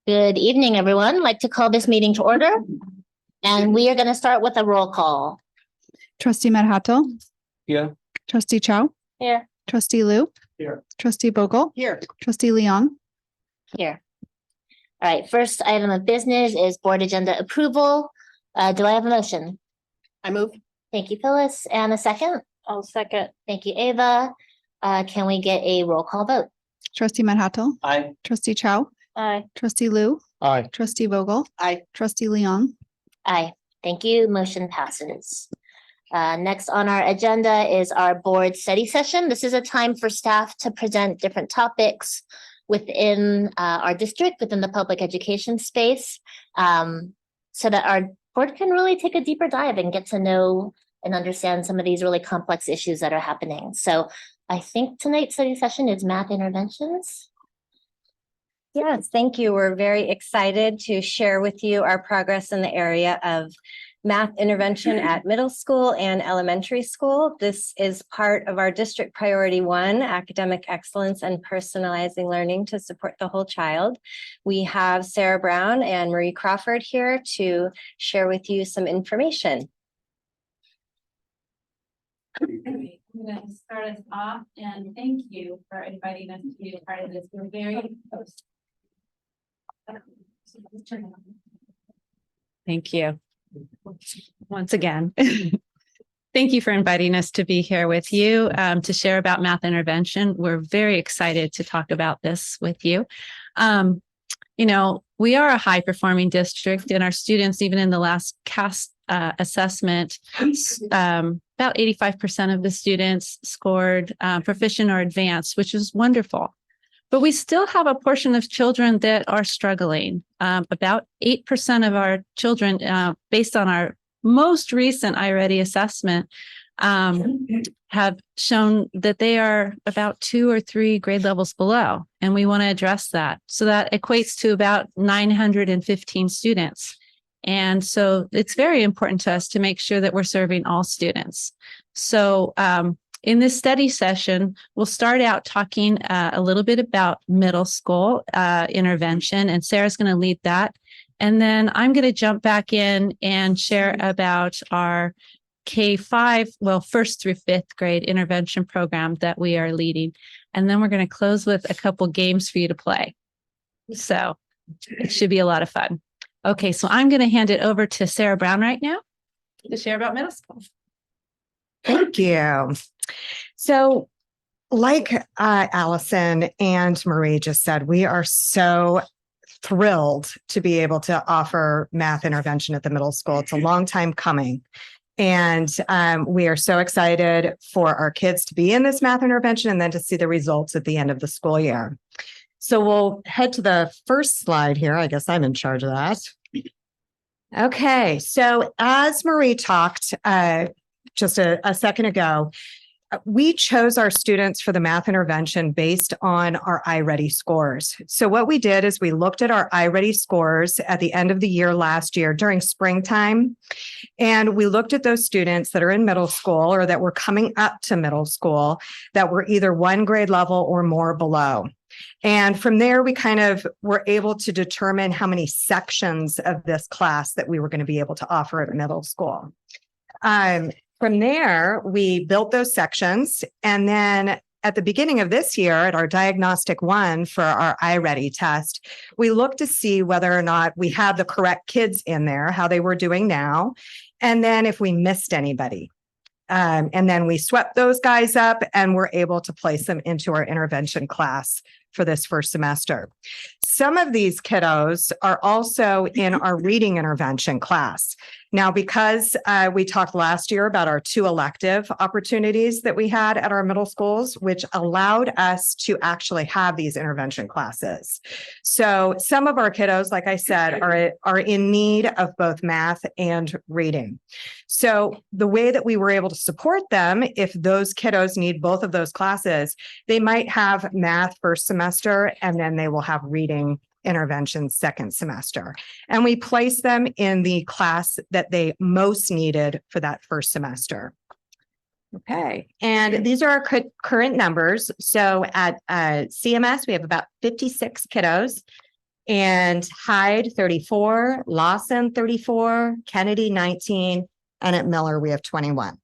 Good evening, everyone. I'd like to call this meeting to order. And we are going to start with a roll call. Trustee Madhato. Here. Trustee Chow. Here. Trustee Liu. Here. Trustee Bogle. Here. Trustee Leong. Here. All right, first item of business is board agenda approval. Do I have a motion? I move. Thank you, Phyllis. And a second? I'll second. Thank you, Ava. Can we get a roll call vote? Trustee Madhato. Aye. Trustee Chow. Aye. Trustee Liu. Aye. Trustee Bogle. Aye. Trustee Leong. Aye. Thank you. Motion passes. Next on our agenda is our board study session. This is a time for staff to present different topics within our district, within the public education space, so that our board can really take a deeper dive and get to know and understand some of these really complex issues that are happening. So I think tonight's study session is math interventions. Yes, thank you. We're very excited to share with you our progress in the area of math intervention at middle school and elementary school. This is part of our District Priority 1, academic excellence and personalizing learning to support the whole child. We have Sarah Brown and Marie Crawford here to share with you some information. I'm going to start us off, and thank you for inviting us to be a part of this. We're very close. Thank you. Once again, thank you for inviting us to be here with you to share about math intervention. We're very excited to talk about this with you. You know, we are a high performing district, and our students, even in the last CAST assessment, about 85% of the students scored proficient or advanced, which is wonderful. But we still have a portion of children that are struggling. About 8% of our children, based on our most recent iReady assessment, have shown that they are about 2 or 3 grade levels below. And we want to address that. So that equates to about 915 students. And so it's very important to us to make sure that we're serving all students. So in this study session, we'll start out talking a little bit about middle school intervention, and Sarah's going to lead that. And then I'm going to jump back in and share about our K-5, well, 1st through 5th grade intervention program that we are leading. And then we're going to close with a couple games for you to play. So it should be a lot of fun. Okay, so I'm going to hand it over to Sarah Brown right now to share about middle school. Thank you. So like Allison and Marie just said, we are so thrilled to be able to offer math intervention at the middle school. It's a long time coming. And we are so excited for our kids to be in this math intervention and then to see the results at the end of the school year. So we'll head to the first slide here. I guess I'm in charge of that. Okay, so as Marie talked just a second ago, we chose our students for the math intervention based on our iReady scores. So what we did is we looked at our iReady scores at the end of the year last year during springtime, and we looked at those students that are in middle school or that were coming up to middle school that were either 1 grade level or more below. And from there, we kind of were able to determine how many sections of this class that we were going to be able to offer at middle school. From there, we built those sections. And then at the beginning of this year, at our diagnostic 1 for our iReady test, we looked to see whether or not we had the correct kids in there, how they were doing now, and then if we missed anybody. And then we swept those guys up and were able to place them into our intervention class for this first semester. Some of these kiddos are also in our reading intervention class. Now, because we talked last year about our 2 elective opportunities that we had at our middle schools, which allowed us to actually have these intervention classes. So some of our kiddos, like I said, are in need of both math and reading. So the way that we were able to support them, if those kiddos need both of those classes, they might have math first semester, and then they will have reading intervention second semester. And we placed them in the class that they most needed for that first semester. Okay, and these are our current numbers. So at CMS, we have about 56 kiddos. and Hyde 34, Lawson 34, Kennedy 19, and at Miller we have 21.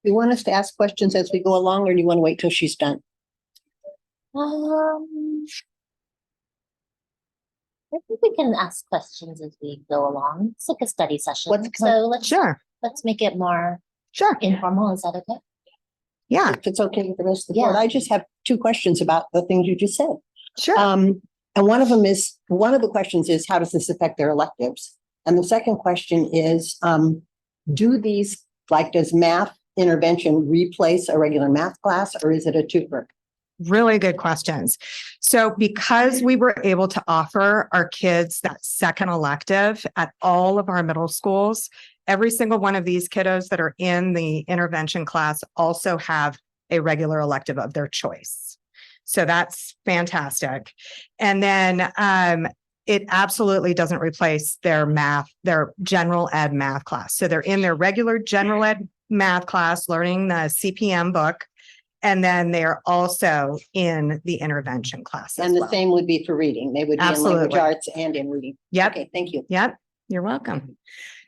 You want us to ask questions as we go along, or do you want to wait till she's done? I think we can ask questions as we go along. It's like a study session. What's- So Sure, let's make it more sure. informal. Is that okay? Yeah, If it's okay with the rest of the board, Yeah. I just have two questions about the things you just said. sure. And one of the questions is, how does this affect their electives? And the second question is, does math intervention replace a regular math class, or is it a tutor? Really good questions. So because we were able to offer our kids that second elective at all of our middle schools, every single one of these kiddos that are in the intervention class also have a regular elective of their choice. So that's fantastic. And then it absolutely doesn't replace their general ed math class. So they're in their regular general ed math class, learning the CPM book. And then they're also in the intervention class as And the well. same would be for reading. They would be in language Absolutely. arts and in reading. Yep, Okay, thank you. yep, you're welcome.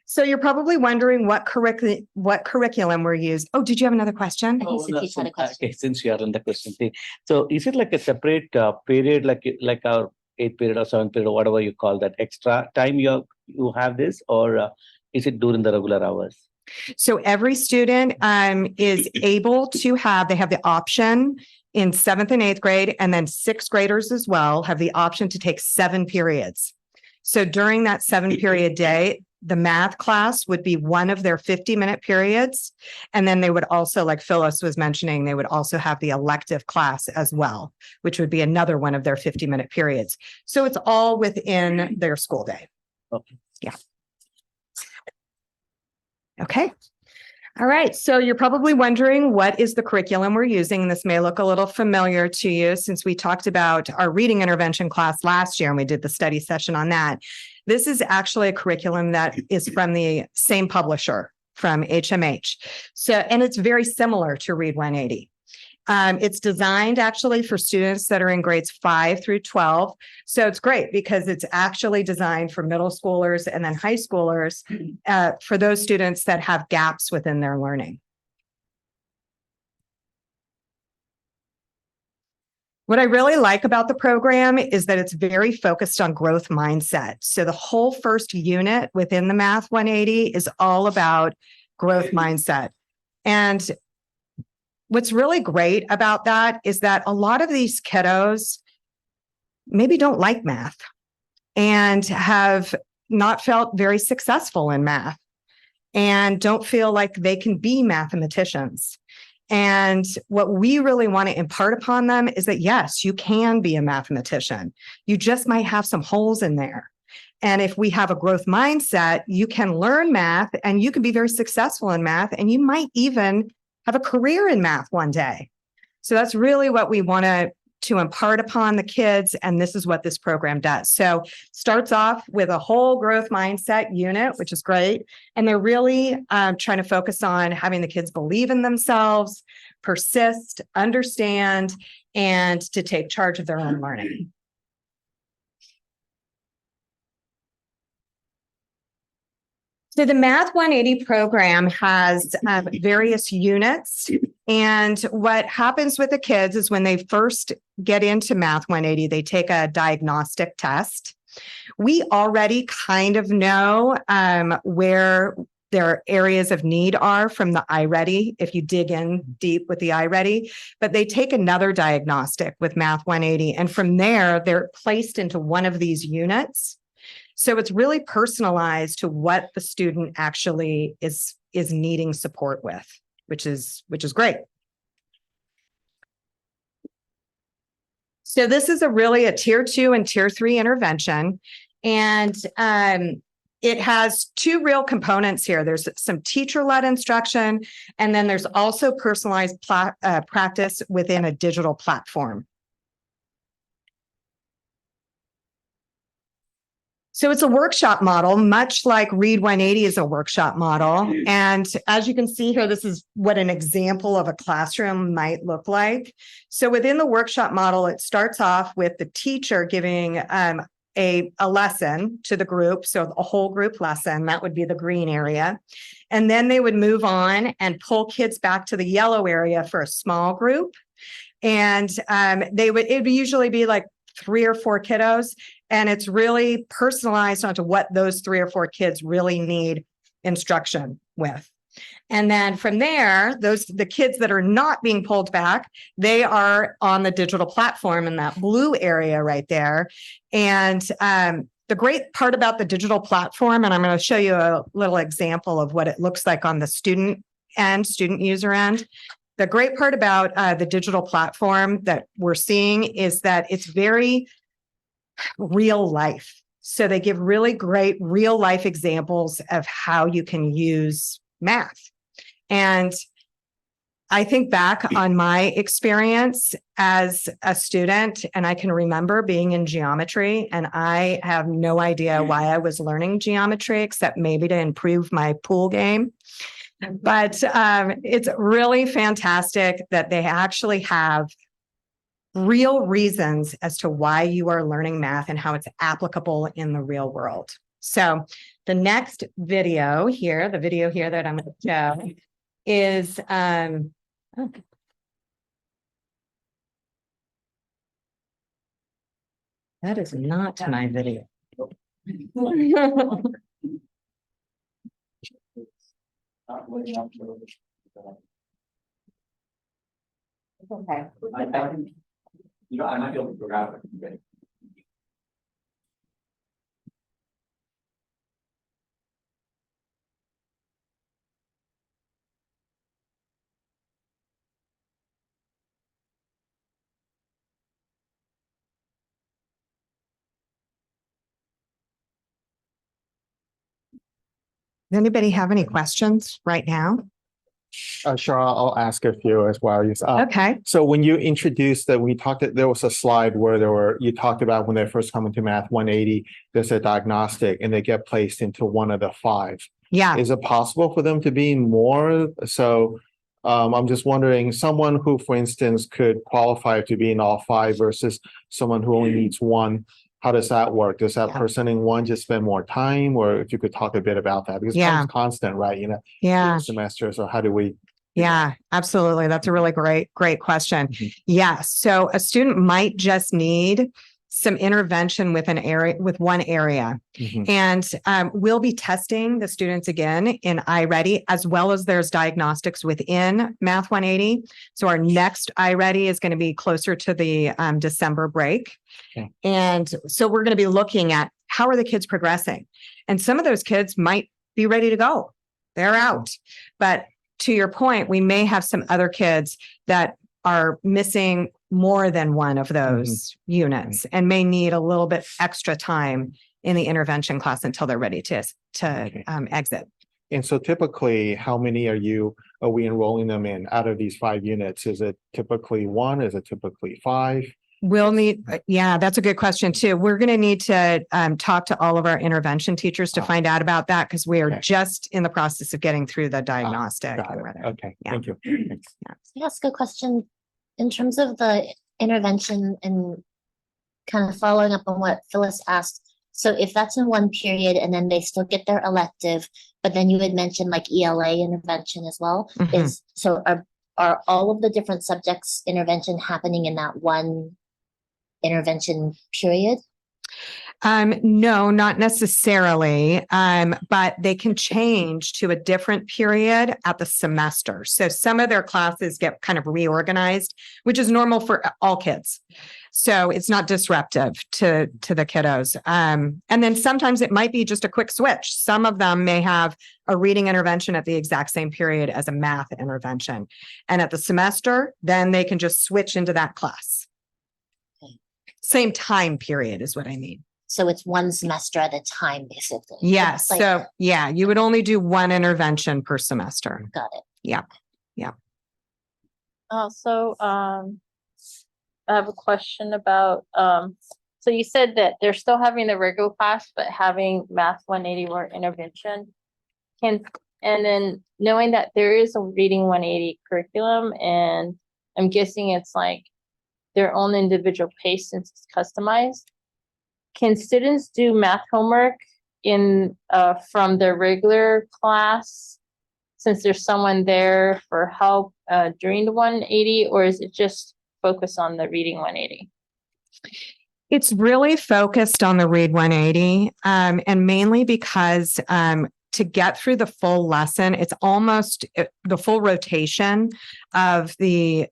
So you're probably wondering what curriculum we're using. Oh, did you have another question? I think Satish had a question. Okay, since you are in the question thing, so is it like a separate period, like our 8th period or 7th period or whatever you call that extra time you have this, or is it during the regular hours? So every student is able to they have the option in 7th and 8th grade, and then 6th graders as well have the option to take 7 periods. So during that 7-period day, the math class would be one of their 50-minute periods. And then they would also, like Phyllis was mentioning, they would also have the elective class as well, which would be another one of their 50-minute periods. So it's all within their school day. Okay. Yeah. Okay. All right. So you're probably wondering, what is the curriculum we're using? This may look a little familiar to you since we talked about our reading intervention class last year and we did the study session on that. This is actually a curriculum that is from the same publisher, from HMH. So, and it's very similar to Read 180. It's designed actually for students that are in grades 5 through 12. So it's great because it's actually designed for middle schoolers and then high schoolers, for those students that have gaps within their learning. What I really like about the program is that it's very focused on growth mindset. So the whole first unit within the Math 180 is all about growth mindset. And what's really great about that is that a lot of these kiddos maybe don't like math and have not felt very successful in math and don't feel like they can be mathematicians. And what we really want to impart upon them is that, yes, you can be a mathematician. You just might have some holes in there. And if we have a growth mindset, you can learn math and you can be very successful in math, and you might even have a career in math one day. So that's really what we want to impart upon the kids. And this is what this program does. So starts off with a whole growth mindset unit, which is great. And they're really trying to focus on having the kids believe in themselves, persist, understand, and to take charge of their own learning. So the Math 180 program has various units. And what happens with the kids is when they first get into Math 180, they take a diagnostic test. We already kind of know where their areas of need are from the iReady, if you dig in deep with the iReady, but they take another diagnostic with Math 180. And from there, they're placed into one of these units. So it's really personalized to what the student actually is needing support with, which is great. So this is really a tier 2 and tier 3 intervention. And it has 2 real components here. There's some teacher-led instruction, and then there's also personalized practice within a digital platform. So it's a workshop model, much like Read 180 is a workshop model. And as you can see here, this is what an example of a classroom might look like. So within the workshop model, it starts off with the teacher giving a lesson to the group. So a whole group lesson, that would be the green area. And then they would move on and pull kids back to the yellow area for a small group. And it would usually be like 3 or 4 kiddos. And it's really personalized onto what those 3 or 4 kids really need instruction with. And then from there, the kids that are not being pulled back, they are on the digital platform in that blue area right there. And the great part about the digital platform, and I'm going to show you a little example of what it looks like on the student user end. The great part about the digital platform that we're seeing is that it's very real life. So they give really great real life examples of how you can use math. And I think back on my experience as a student, and I can remember being in geometry, and I have no idea why I was learning geometry, except maybe to improve my pool game. But it's really fantastic that they actually have real reasons as to why you are learning math and how it's applicable in the real world. So the next video here, that I'm going to show is, that is not my video. Okay. I might be able to figure out it. Does anybody have any questions right now? Sure, I'll ask a few as well. Okay. So when you introduced that, there was a slide where you talked about when they first come into Math 180, there's a diagnostic and they get placed into one of the 5. Yeah. Is it possible for them to be more? So I'm just wondering, someone who, for instance, could qualify to be in all 5 versus someone who only needs 1. How does that work? Does that person in 1 just spend more time? Or if you could talk a bit about that, because it's constant, right? Semester. So how do we? Yeah, absolutely. That's a really great question. Yeah. So a student might just need some intervention with one area. And we'll be testing the students again in iReady, as well as there's diagnostics within Math 180. So our next iReady is going to be closer to the December break. Okay. And so we're going to be looking at how are the kids progressing? And some of those kids might be ready to go. They're out. But to your point, we may have some other kids that are missing more than one of those units and may need a little bit extra time in the intervention class until they're ready to exit. And so typically, how many are we enrolling them in out of these 5 units? Is it typically 1? Is it typically 5? We'll need, that's a good question too. We're going to need to talk to all of our intervention teachers to find out about that, because we are just in the process of getting through the diagnostic. Okay, thank you. Can I ask a question in terms of the intervention and kind of following up on what Phyllis asked? So if that's in one period and then they still get their elective, but then you had mentioned like ELA intervention as well, are all of the different subjects intervention happening in that one intervention period? No, not necessarily. But they can change to a different period at the semester. So some of their classes get kind of reorganized, which is normal for all kids. So it's not disruptive to the kiddos. And then sometimes it might be just a quick switch. Some of them may have a reading intervention at the exact same period as a math intervention. And at the semester, then they can just switch into that class. Same time period is what I mean. So it's one semester at a time, basically. Yes. Like, you would only do one intervention per semester. got it. Yeah. Also, I have a question about So you said that they're still having the regular class, but having Math 180 or intervention. And then knowing that there is a reading 180 curriculum, and I'm guessing it's like their own individual pace since it's customized. Can students do math homework from their regular class since there's someone there for help during the 180, or is it just focused on the reading 180? It's really focused on the Read 180, and mainly because to get through the full lesson, it's almost the full rotation of the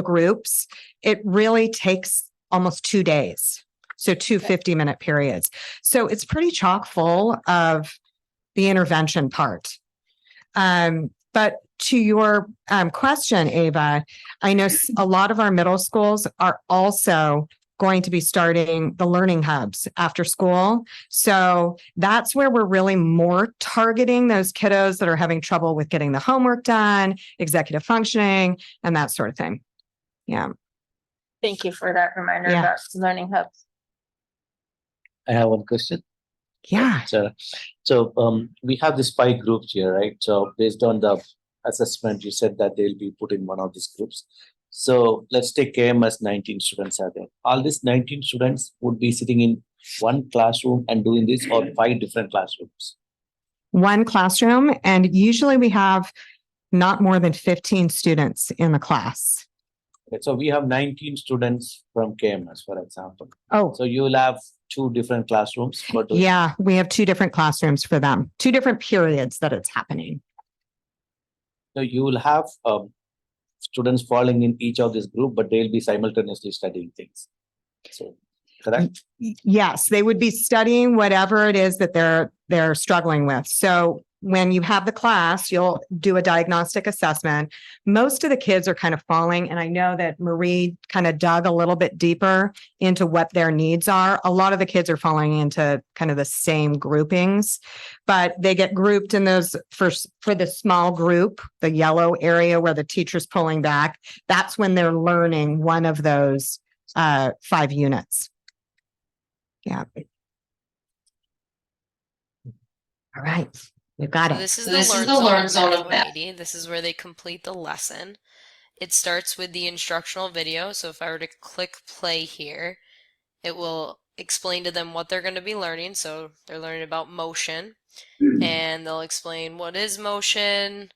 groups. It really takes almost 2 days, so 2 50-minute periods. So it's pretty chock full of the intervention part. But to your question, Ava, I know a lot of our middle schools are also going to be starting the learning hubs after school. So that's where we're really more targeting those kiddos that are having trouble with getting the homework done, executive functioning, and that sort of thing. Yeah. Thank you for that reminder Yeah. about learning hubs. I have one question. Yeah. So we have these 5 groups here, right? So based on the assessment, you said that they'll be put in one of these groups. So let's take KMS 19 students are there. All these 19 students would be sitting in one classroom and doing this, or 5 different classrooms? One classroom, and usually we have not more than 15 students in the class. Okay, so we have 19 students from KMS, for example. Oh, So you will have 2 different classrooms for those. yeah, we have 2 different classrooms for them, 2 different periods that it's happening. So you will have students falling in each of this group, but they'll be simultaneously studying things. So, correct? Yes, they would be studying whatever it is that they're struggling with. So when you have the class, you'll do a diagnostic assessment. Most of the kids are kind of falling, and I know that Marie kind of dug a little bit deeper into what their needs are. A lot of the kids are falling into kind of the same groupings, but they get grouped in those for the small group, the yellow area where the teacher's pulling back. That's when they're learning one of those 5 units. Yeah. All right. We've got So it. this is the learn zone of Math 180. This is where they complete the lesson. It starts with the instructional video. So if I were to click play here, it will explain to them what they're going to be learning. So they're learning about motion, and they'll explain what is motion,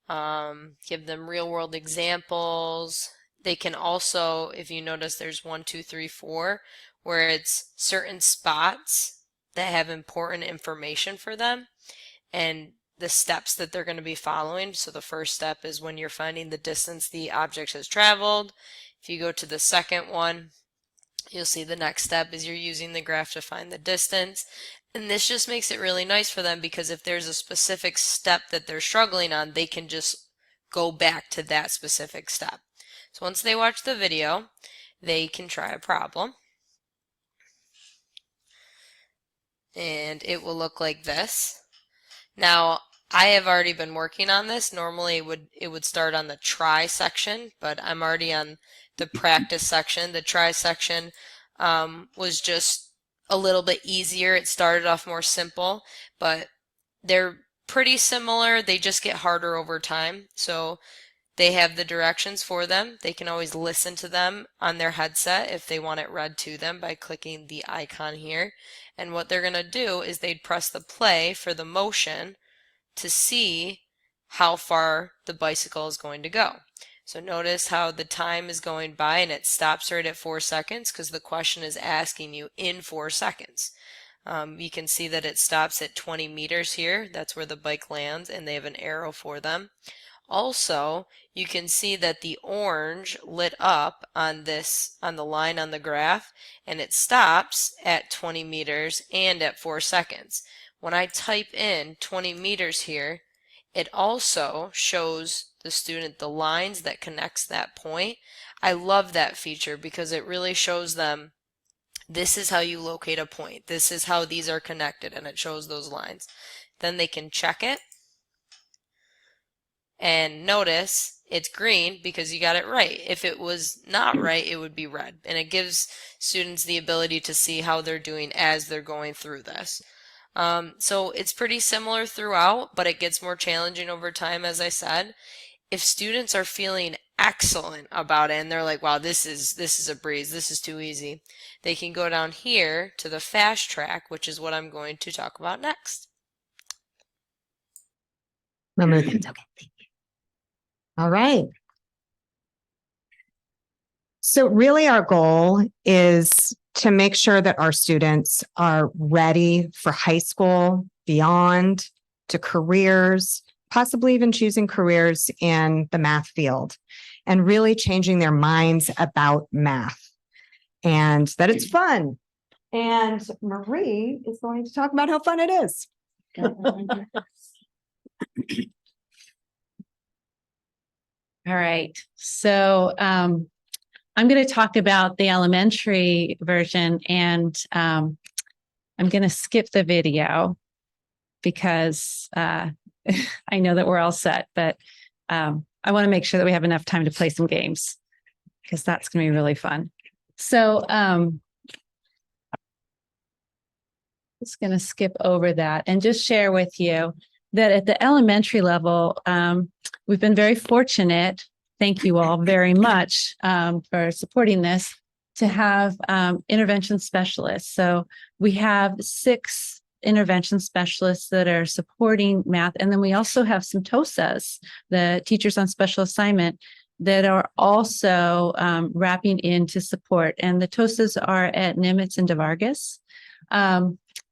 give them real world examples. They can also, if you notice, there's 1, 2, 3, 4, where it's certain spots that have important information for them and the steps that they're going to be following. So the first step is when you're finding the distance the object has traveled. If you go to the second one, you'll see the next step is you're using the graph to find the distance. And this just makes it really nice for them, because if there's a specific step that they're struggling on, they can just go back to that specific step. So once they watch the video, they can try a problem. And it will look like this. Now, I have already been working on this. Normally it would start on the try section, but I'm already on the practice section. The try section was just a little bit easier. It started off more simple, but they're pretty similar. They just get harder over time. So they have the directions for them. They can always listen to them on their headset if they want it read to them by clicking the icon here. And what they're going to do is they'd press the play for the motion to see how far the bicycle is going to go. So notice how the time is going by and it stops right at 4 seconds, because the question is asking you in 4 seconds. You can see that it stops at 20 meters here. That's where the bike lands, and they have an arrow for them. Also, you can see that the orange lit up on the line on the graph, and it stops at 20 meters and at 4 seconds. When I type in 20 meters here, it also shows the student the lines that connects that point. I love that feature because it really shows them this is how you locate a point. This is how these are connected, and it shows those lines. Then they can check it. And notice it's green because you got it right. If it was not right, it would be red. And it gives students the ability to see how they're doing as they're going through this. So it's pretty similar throughout, but it gets more challenging over time, as I said. If students are feeling excellent about it and they're like, wow, this is a breeze, this is too easy, they can go down here to the fast track, which is what I'm going to talk about next. Remember that. Okay. Thank you. All right. So really our goal is to make sure that our students are ready for high school, beyond, to careers, possibly even choosing careers in the math field, and really changing their minds about math and that it's fun. And Marie is going to talk about how fun it is. All right. So I'm going to talk about the elementary version, and I'm going to skip the video because I know that we're all set, but I want to make sure that we have enough time to play some games because that's going to be really fun. So just going to skip over that and just share with you that at the elementary level, we've been very fortunate. Thank you all very much for supporting this, to have intervention specialists. So we have 6 intervention specialists that are supporting math. And then we also have some TOSAs, the teachers on special assignment, that are also wrapping in to support. And the TOSAs are at Nimitz and DeVargas.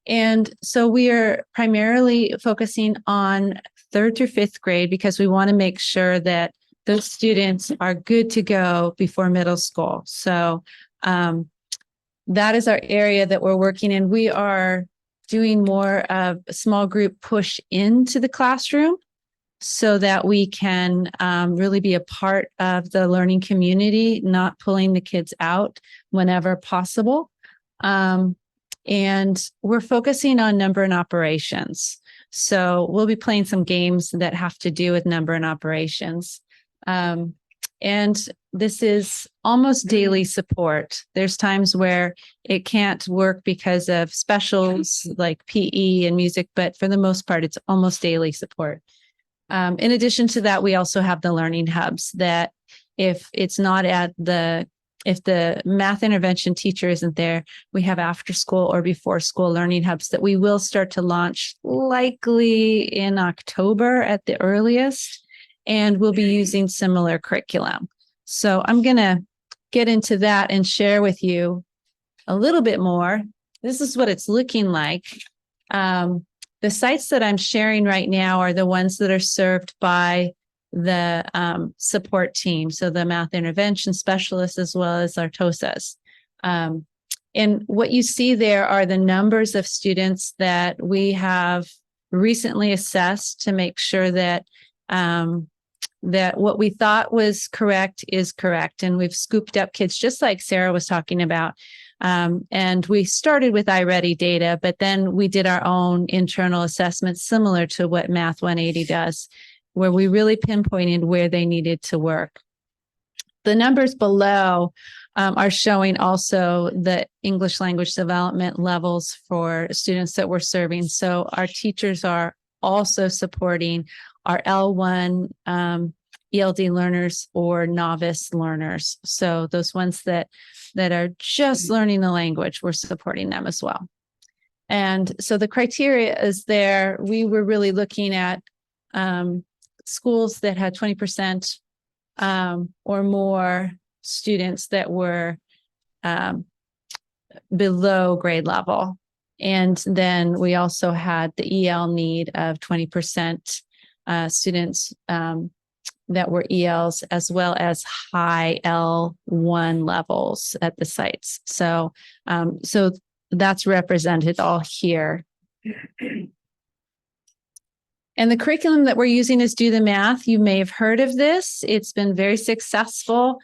And so we are primarily focusing on 3rd through 5th grade because we want to make sure that those students are good to go before middle school. So that is our area that we're working in. We are doing more of a small group push into the classroom so that we can really be a part of the learning community, not pulling the kids out whenever possible. And we're focusing on number and operations. So we'll be playing some games that have to do with number and operations. And this is almost daily support. There's times where it can't work because of specials like PE and music, but for the most part, it's almost daily support. In addition to that, we also have the learning hubs that if it's not at if the math intervention teacher isn't there, we have after school or before school learning hubs that we will start to launch likely in October at the earliest. And we'll be using similar curriculum. So I'm going to get into that and share with you a little bit more. This is what it's looking like. The sites that I'm sharing right now are the ones that are served by the support team. So the math intervention specialists, as well as our TOSAs. And what you see there are the numbers of students that we have recently assessed to make sure that that what we thought was correct is correct. And we've scooped up kids just like Sarah was talking about. And we started with iReady data, but then we did our own internal assessments similar to what Math 180 does, where we really pinpointed where they needed to work. The numbers below are showing also the English language development levels for students that we're serving. So our teachers are also supporting our L1 ELD learners or novice learners. So those ones that are just learning the language, we're supporting them as well. And so the criteria is there. We were really looking at schools that had 20% or more students that were below grade level. And then we also had the EL need of 20% students that were ELs, as well as high L1 levels at the sites. So, so that's represented all here. And the curriculum that we're using is Do the Math. You may have heard of this. It's been very successful.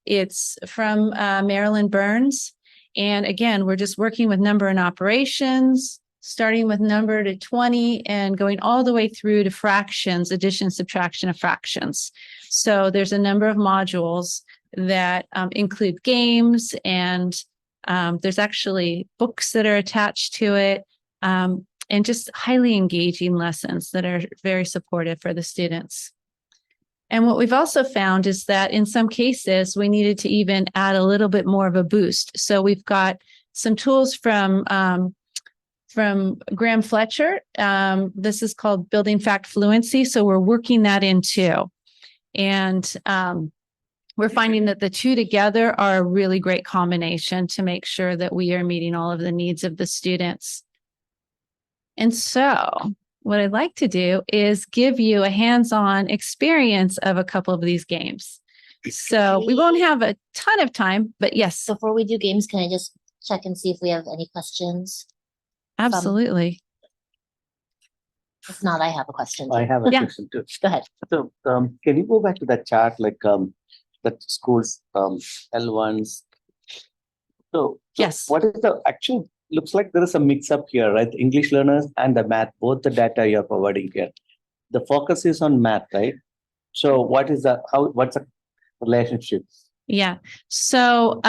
It's from Marilyn Burns. And again, we're just working with number and operations, starting with number to 20 and going all the way through to fractions, addition, subtraction of fractions. So there's a number of modules that include games, and there's actually books that are attached to it, and just highly engaging lessons that are very supportive for the students. And what we've also found is that in some cases, we needed to even add a little bit more of a boost. So we've got some tools from Graham Fletcher. This is called Building Fact Fluency. So we're working that in too. And we're finding that the two together are a really great combination to make sure that we are meeting all of the needs of the students. And so what I'd like to do is give you a hands-on experience of a couple of these games. So we won't have a ton of time, but yes. Before we do games, can I just check and see if we have any questions? Absolutely. If not, I have a question. I have a Yeah. question too. Go ahead. So, can you go back to that chart, like, that schools, L1s? So Yes. what is the actual, looks like there is a mix up here, right? English learners and the math, both the data you're providing here. The focus is on math, right? So what is the, what's the relationship? Yeah. So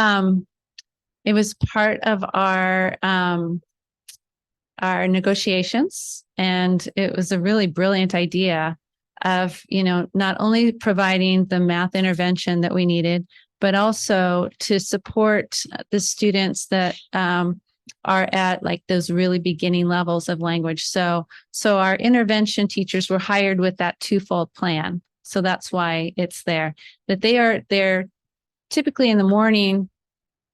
it was part of our negotiations, and it was a really brilliant idea of, not only providing the math intervention that we needed, but also to support the students that are at like those really beginning levels of language. So our intervention teachers were hired with that twofold plan. So that's why it's there, that they're typically in the morning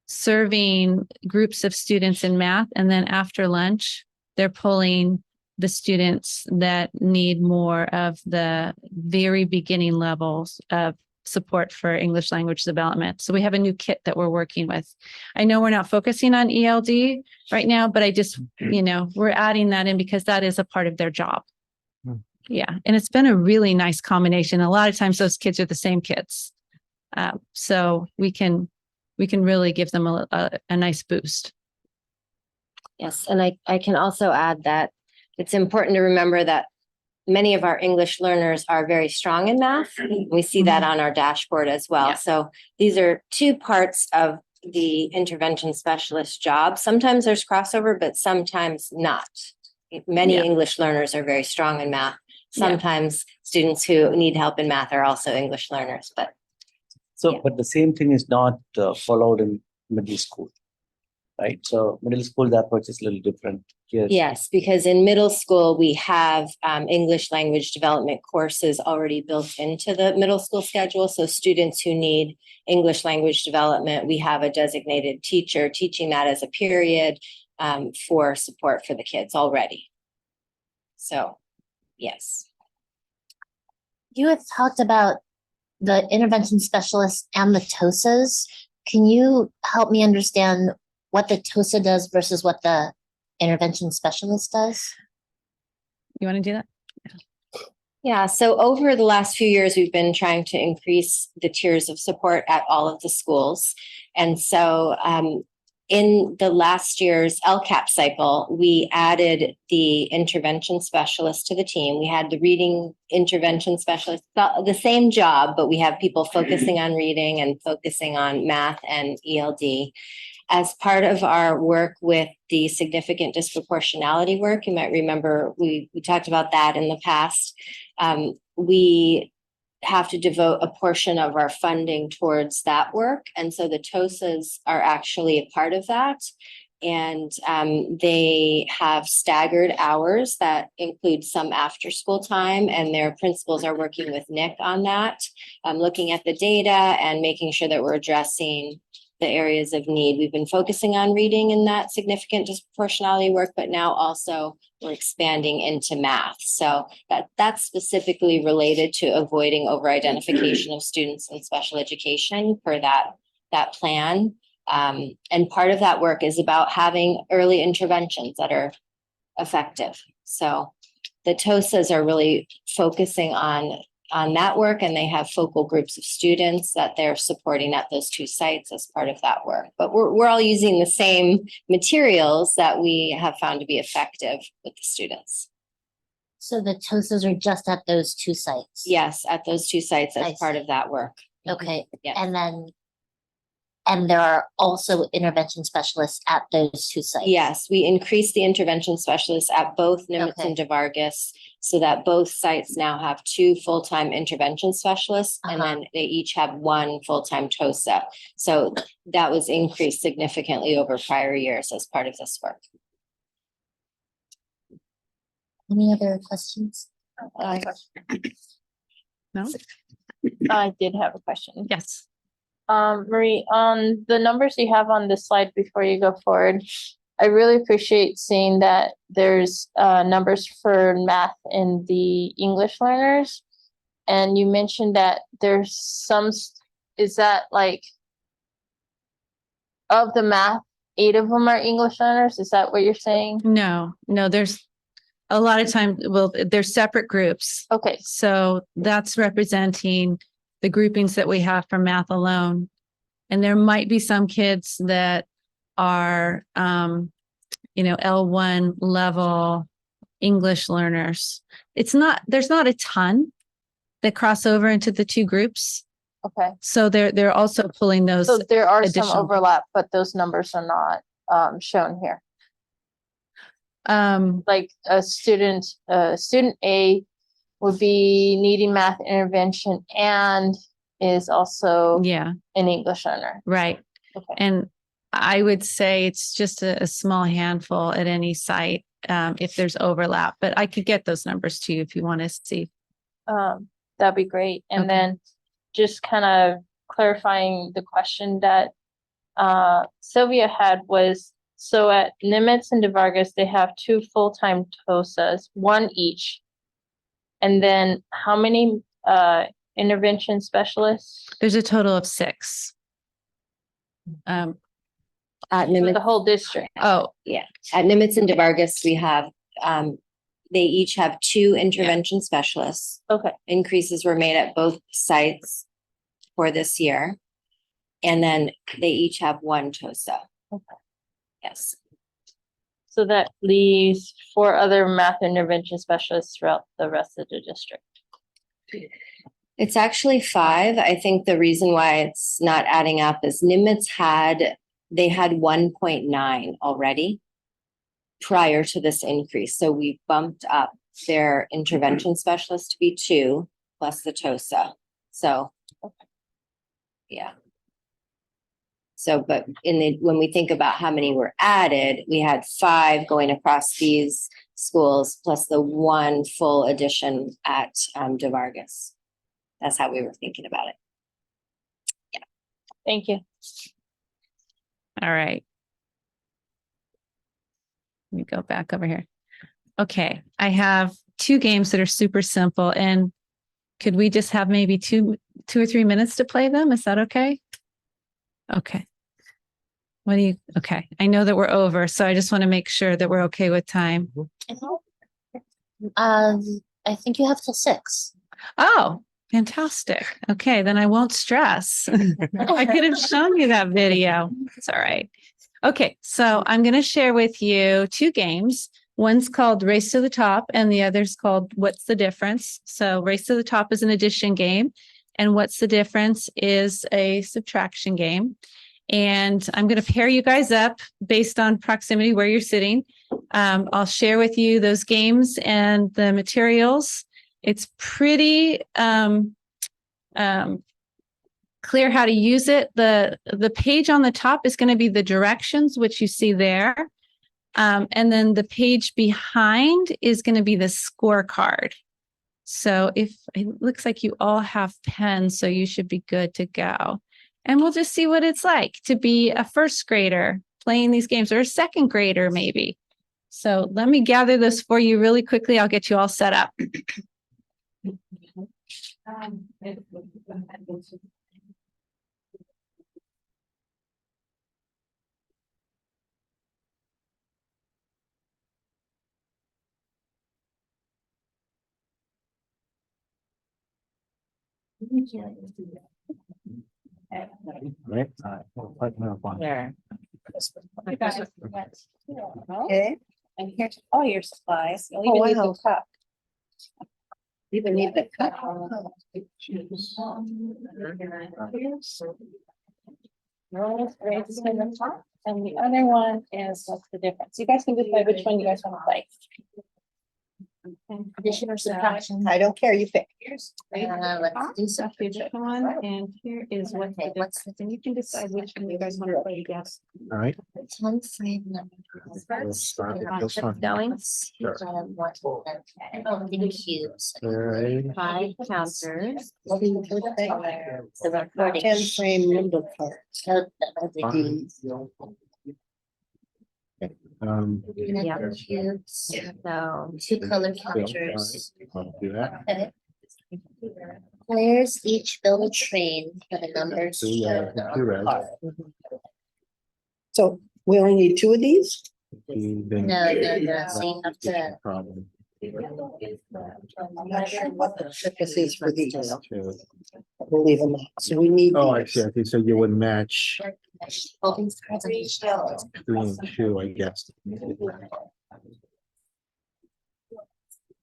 serving groups of students in math, and then after lunch, they're pulling the students that need more of the very beginning levels of support for English language development. So we have a new kit that we're working with. I know we're not focusing on ELD right now, but I just, we're adding that in because that is a part of their job. Yeah. And it's been a really nice combination. A lot of times those kids are the same kids. So we can really give them a nice boost. Yes, and I can also add that it's important to remember that many of our English learners are very strong in math. We see that on our dashboard as well. Yeah. So these are two parts of the intervention specialist job. Sometimes there's crossover, but sometimes not. Many Yeah. English learners are very strong in math. Yeah. Sometimes students who need help in math are also English learners, but So, Yeah. but the same thing is not followed in middle school, right? So middle school, the approach is a little different here. yes, because in middle school, we have English language development courses already built into the middle school schedule. So students who need English language development, we have a designated teacher teaching that as a period for support for the kids already. So, yes. You had talked about the intervention specialist and the TOSAs. Can you help me understand what the TOSA does versus what the intervention specialist does? You want to do that? Yeah, so over the last few years, we've been trying to increase the tiers of support at all of the schools. And so in the last year's LCAP cycle, we added the intervention specialist to the team. We had the reading intervention specialist, the same job, but we have people focusing on reading and focusing on math and ELD. As part of our work with the significant disproportionality work, you might remember we talked about that in the past. We have to devote a portion of our funding towards that work. And so the TOSAs are actually a part of that. And they have staggered hours that include some after school time, and their principals are working with Nick on that, looking at the data and making sure that we're addressing the areas of need. We've been focusing on reading in that significant disproportionality work, but now also we're expanding into math. So that's specifically related to avoiding over-identification of students in special education per that plan. And part of that work is about having early interventions that are effective. So the TOSAs are really focusing on that work, and they have focal groups of students that they're supporting at those two sites as part of that work. But we're all using the same materials that we have found to be effective with the students. So the TOSAs are just at those two sites? Yes, at those two sites I as part of that work. Okay, Yeah. and there are also intervention specialists at those two sites? Yes, we increased the intervention specialists at both Nimitz and DeVargas so that both sites now have 2 full-time intervention specialists, and then they each have 1 full-time TOSA. So that was increased significantly over prior years as part of this work. Any other questions? No? I did have a question. Yes. Marie, on the numbers you have on this slide before you go forward, I really appreciate seeing that there's numbers for math in the English learners. And you mentioned that there's some, is that like of the math, 8 of them are English learners? Is that what you're saying? No, there's a lot of time, well, they're separate groups. Okay, So that's representing the groupings that we have for math alone. And there might be some kids that are, L1 level English learners. There's not a ton that cross over into the 2 groups. okay. So they're also pulling those. So there are some additional- overlap, but those numbers are not shown here. Like student A would be needing math intervention and is also Yeah, an English learner. right. Okay. And I would say it's just a small handful at any site, if there's overlap, but I could get those numbers to you if you want to see. That'd be great. And Okay. then just kind of clarifying the question that Sylvia had was, so at Nimitz and DeVargas, they have 2 full-time TOSAs, 1 each. And then how many intervention specialists? There's a total of 6. At For Nimitz, the whole district. Oh, at Nimitz and DeVargas, we have, they each have 2 intervention specialists. Okay, Increases were made at both sites for this year. And then they each have 1 TOSA. Okay. Yes. so that leaves 4 other math intervention specialists throughout the rest of the district. It's actually 5. I think the reason why it's not adding up is Nimitz had 1.9 already prior to this increase. So we bumped up their intervention specialist to be 2 plus the TOSA. So, yeah. So, but when we think about how many were added, we had 5 going across these schools plus the 1 full addition at DeVargas. That's how we were thinking about it. Thank you. all right. Let me go back over here. Okay, I have 2 games that are super simple, and could we just have maybe 2 or 3 minutes to play them? Is that okay? Okay. Okay, I know that we're over, so I just want to make sure that we're okay with time. I think you have till 6. Oh, fantastic. Okay, then I won't stress. I could have shown you that video. It's all right. Okay, so I'm going to share with you 2 games. One's called Race to the Top and the other's called What's the Difference? So Race to the Top is an addition game and What's the Difference is a subtraction game. And I'm going to pair you guys up based on proximity where you're sitting. I'll share with you those games and the materials. It's pretty clear how to use it. The page on the top is going to be the directions, which you see there. And then the page behind is going to be the scorecard. So it looks like you all have pens, so you should be good to go. And we'll just see what it's like to be a first grader playing these games, or a second grader maybe. So let me gather this for you really quickly. I'll get you all set up. Right? There. Okay. And here's all your supplies. Oh, wow. Even need the cut. And the other one is what's the difference? You guys can decide which one you guys want to play. Addition or subtraction? I don't care, you pick. Let's do subtraction. And here is what. Okay, what's the And you can decide which one you guys want to play against. All right. time frame number? We'll start with this one. Going, Sure. The cubes. All right. 5 counters. The recording. 10 frame number card. So, the Yeah. cubes, So 2 color All right, counters. I'll do that. Okay. Players each build a train for the numbers. So, yeah, shown on two the red. card. So we only need 2 of these? Then- No, so you have to. Problem. I'm not sure what the purpose is for these. Two. We'll leave them out. So we need. Oh, I these. see. Okay, so you would match Hold these cards on each shelf. 3 and 2, I guess.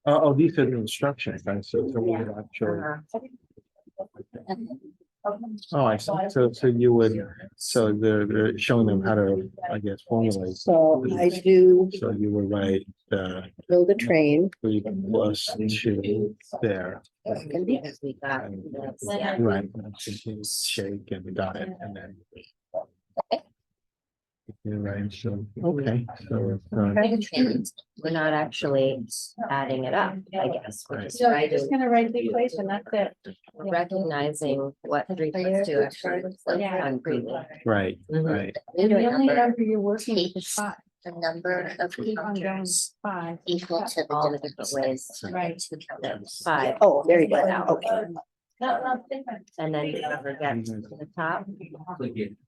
Oh, these are the instructions, right? So we would actually. Oh, I see. So you would, so they're showing them how to, I guess, formulate. So I do So you would write build a train. 3 plus 2 there. because we got. And right, and continue shake and got it, and then. You're right, so, okay, so. We're not actually adding it up, I guess. We're just So you're just writing, gonna write the equation, that's it. recognizing what 3 plus 2 actually looks like Yeah. concretely. Right, right. And the only number you're working with is Takes 5. the number of Keep on going, counters 5. equal to All the the difference. different ways. Right. Two counters. 5, Oh, there you go. Without. Okay. No, different. and then you never get to the top.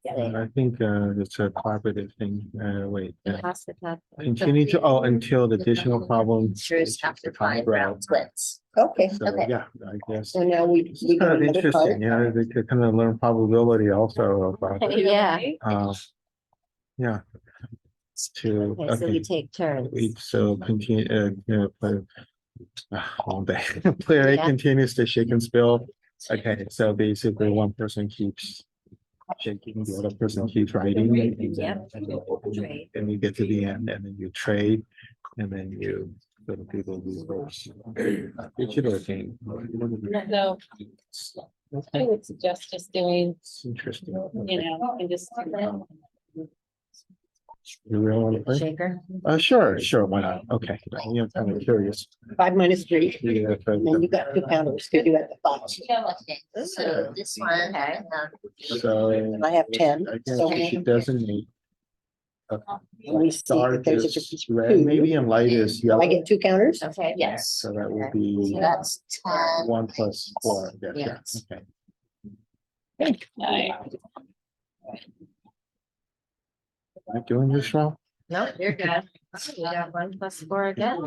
And I think it's a cooperative thing, wait. Pass the top. Continue to, until the additional problem. Truths have to find Right. round splits. Okay. So, Okay. yeah, I guess. So now we It's kind got of another interesting, card. you know, they could kind of learn probability also about, Yeah, yeah. To, okay, so we okay, take turns. so continue, all day, player A Yeah. continues to shake and spill. Okay, so basically one person keeps shaking, the other person keeps writing. Yep. Trade. And you get to the end and then you trade and then you, so the people reverse. Digital game. No, I would suggest just doing, It's interesting. you know, and just. You really want to play? Shaker. Sure, why not? Okay, I'm kind of curious. 5 minus 3. Yeah, if I- And then you got 2 counters to do at the 5. Okay, so this one, Okay. So. And I have 10. I guess So we should designate. we see Dark if there's a is difference. red, Two. maybe and light is I yellow. get 2 counters? Okay. yes, So that would so be that's 10. 1 plus 4, I guess, yeah, Yes. okay. Am I doing this wrong? No, you're good. We got 1 plus 4 again.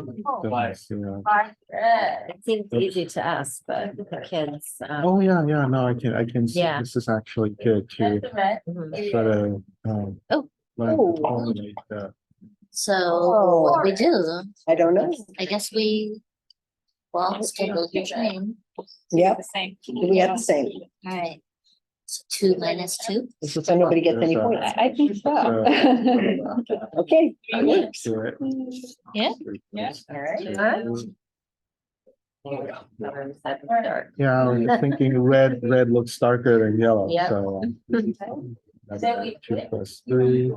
It seems easy to us, but the kids. Oh, yeah, no, I can, see Yeah. this is actually good to Mhm. sort of, Oh. learn to formulate So Oh. what do we do? I don't know. I guess well, still build your train. Yep, The same. we got the same. All right. So 2 minus 2. So nobody gets any points. I think so. Okay. that works. Do it. Yeah. Yeah. All right. Yeah, I was thinking red looks darker than yellow, Yeah. so. That's 2 plus 3.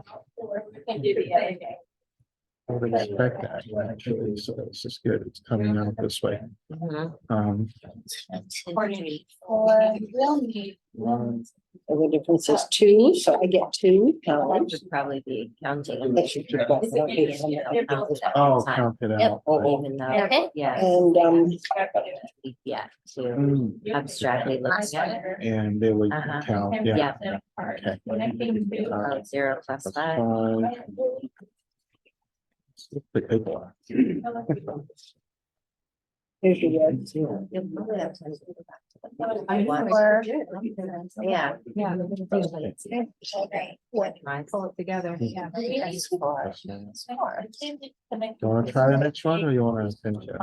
I would expect that, actually, so this is good, it's coming out this way. Mhm. 2, 3, 4. We'll need. And the difference is 2, so I get 2 That counters. should probably be counting. Unless you took off the eight. Oh, count it out. Even though, Okay. yeah, And yeah, to Mm, abstractly looking at it. And they would Uh-huh. count, Yeah. yeah. Okay. 0 plus 5. Here's your word. Yeah. Pull it together. Do you want to try the next one or you want to finish it?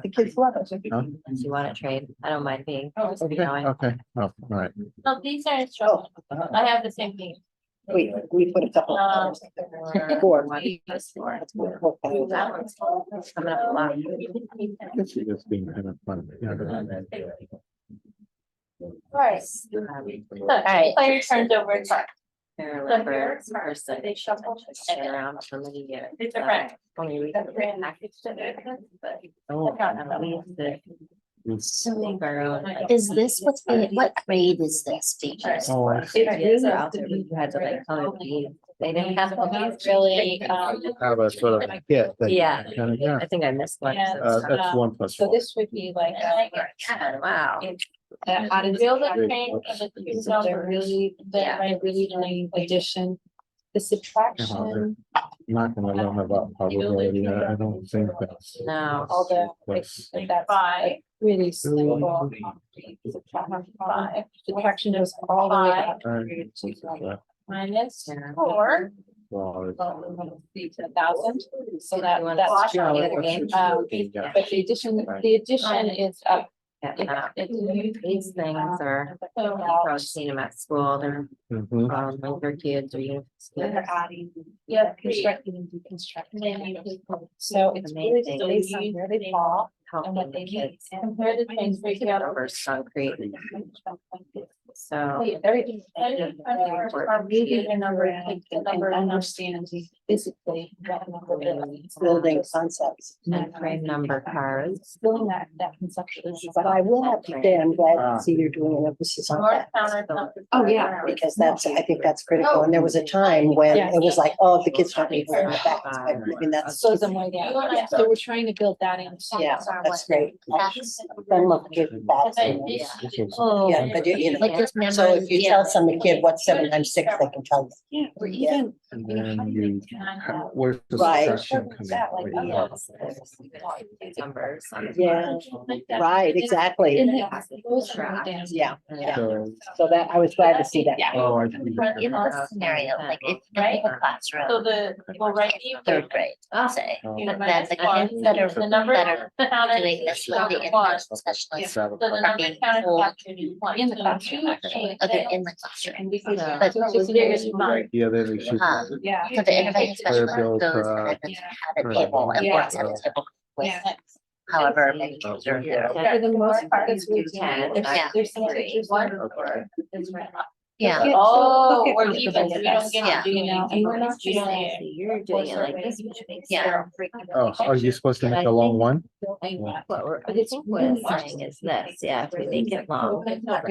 The kids love it. Huh? Do you want to trade? I don't mind being. Okay, okay, oh, all right. No, these are instructions. I have the same thing. We put a couple. Um, Board. This for. Okay. That one's coming up a lot. This is just being kind of fun. Yeah. Right. right. Player turns over. Remember, person, they shuffle around for many years. It's different. When you read That's the brand package to it, but Oh. we used to So make our own. is this what grade is this feature? Oh, I see. It is out there, you had to like color these. They didn't have Really, Have a sort of kit. that you Yeah. kind of- yeah. I think I missed one. Yeah. That's 1+4. this would be like. Wow. How to build a train, they're really doing addition. The subtraction, Not gonna learn about probability. I don't think that's. No. all the, that's- that's like really simple. Subtraction goes all the way up Alright. minus Yeah. 4. Well, it's- 1,000, so that's. Yeah, the that game? should be- yeah. But the addition is up. These things are, you've probably seen them at school, they're, Mhm. when their kids are using. They're adding, yeah, constructing and deconstructing. So it's really still based on where they fall and what they need. Compare the things break out over. Over concrete, so. Everything. Are reading the number and understand physically. what number it is. Building concepts. And frame number cards. Building that conceptual. But I will have to say, I'm glad to see you're doing an emphasis on North that. counter. Oh, yeah, because that's, I think that's critical. And there was a time when it was like, oh, the kids don't need to wear back. I mean, that's, So the way down. So we're trying to build that in. yeah, that's great. That's Then look, give that. Yeah. This is- oh, Yeah, but you know, like this so if you memory, tell some kid what's 7 times 6, they can tell you. Yeah, or even. And then you, where's the Right. subtraction coming? from? Yes. Numbers. Yeah, right, exactly. Yeah, yeah. So, So that, I was glad to see that. Yeah. oh, I in this scenario, like if you have a So classroom, well, right. third grade, I'll say, Oh. but then the kids that are The number. doing this with the intervention specialists So the number being counted pulled captured in one. in the So classroom, two actually, other in the classroom. And we can. But So it's very fun. Yeah, then we should. Yeah. So the intervention Player specialist build, goes and then have a table and works at a table with however many kids are there. For the most part, it's really Yeah. ten. There's some teachers. Yeah. Oh, we're even, we don't Yeah. get to do now, and we're not. So you're doing it like this. Yeah. Oh, are you supposed to make a long one? What we're, I think what I'm saying is this, yeah, if we make it long.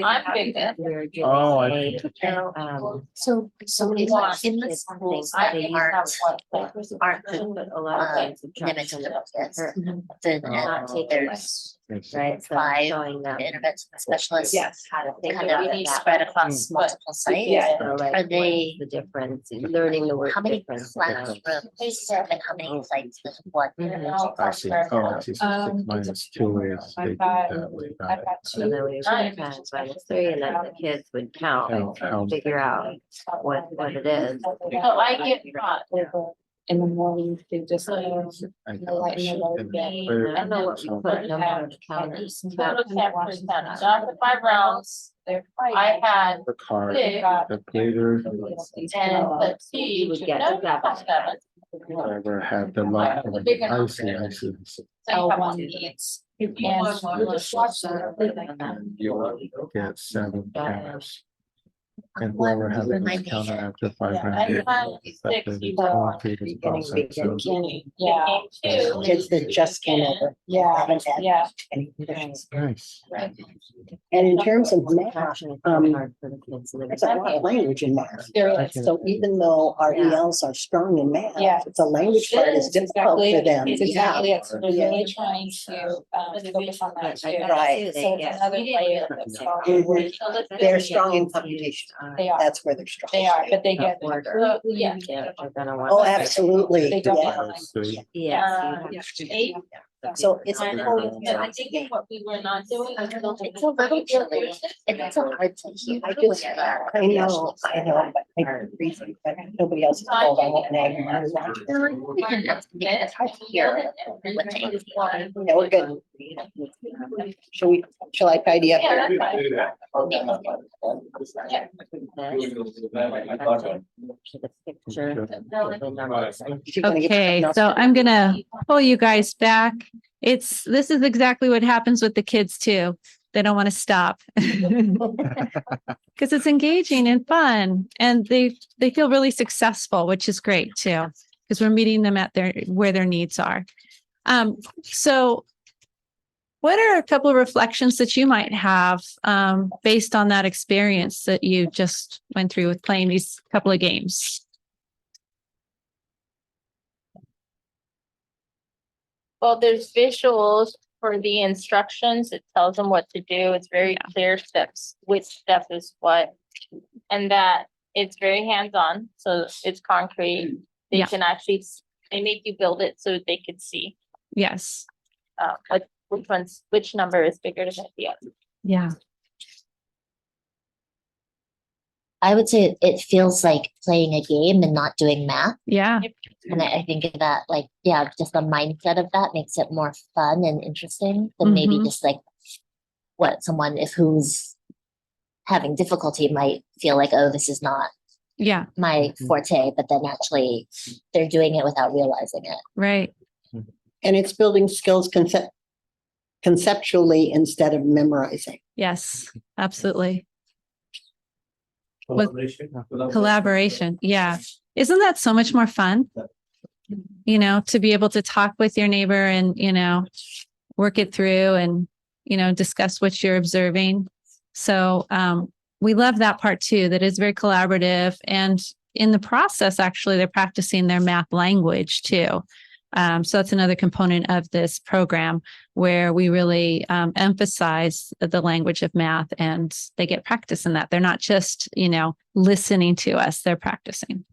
I'm big then. We're doing Oh, I a, So in the schools that aren't But a lot of times. limited subtraction to this, occur. then Not take there's Right, so five showing them intervention specialists Yes. how to think kind about of it. spread across multiple sites. Yeah. So like, Are what's they- the difference, learning the word How many difference. classrooms and how many sites does one? I see. Oh, I see. So 6 minus 2 is. they do that way. Got I've it. got And then we would times -3, and then the kids would count, Count. figure out what it is. So I get caught in the morning, they just. I Lighten the load a bit. I don't know what we put number of counters. Total 10%, not the 5 rounds, I had The card, six, the plater, and the T. would get no, seven. 7. whoever had the lot. The bigger I see, I see. L1 needs. And you just watch them. And you get 7 counters. And whoever had the most counter after 5 I rounds. had 6 people. Yeah. Kids that just came over. Yeah, Haven't had yeah. any conditions. Nice. And in terms of math, Hard for the kids to live. there's a lot of language in math. There is. So even though our Yeah. ELs are strong in math, Yeah. the language part is difficult for them. It's exactly, it's we're really trying to focus on that too. Right. So it's another layer that's strong. Mhm. They're strong in computation. They are, That's where they're strong. they are, but they get, Order. yeah. Yeah, we're gonna want. Oh, absolutely. They don't Yeah. have. That's the- Yes. Uh, you have to. 8, So it's. I think what we were not doing. It's a little chilly. It's so hard to hear. I know, but I reason, but nobody else is called on what name. It's hard to hear. Yeah, we're good. Shall I tidy up? Okay, so I'm gonna pull you guys back. This is exactly what happens with the kids too. They don't want to stop. Because it's engaging and fun, and they feel really successful, which is great too, because we're meeting them at where their needs are. So what are a couple of reflections that you might have based on that experience that you just went through with playing these couple of games? Well, there's visuals for the instructions. It tells them what to do. It's very clear steps, which step is what. And that it's very hands-on, so it's concrete. They can actually, they make you build it so they could see. Yes. But which number is bigger than the other. Yeah. I would say it feels like playing a game and not doing math. Yeah. And I think that just the mindset of that makes it more fun and interesting than maybe just like what someone who's having difficulty might feel like, oh, this is not my forte, but then actually they're doing it without realizing it. Right. And it's building skills conceptually instead of memorizing. Yes, absolutely. Collaboration. Yeah. Isn't that so much more fun? You know, to be able to talk with your neighbor and, work it through and, discuss what you're observing. So we love that part too, that is very collaborative. And in the process, actually, they're practicing their math language too. So that's another component of this program where we really emphasize the language of math, and they get practice in that. They're not just, listening to us, they're practicing.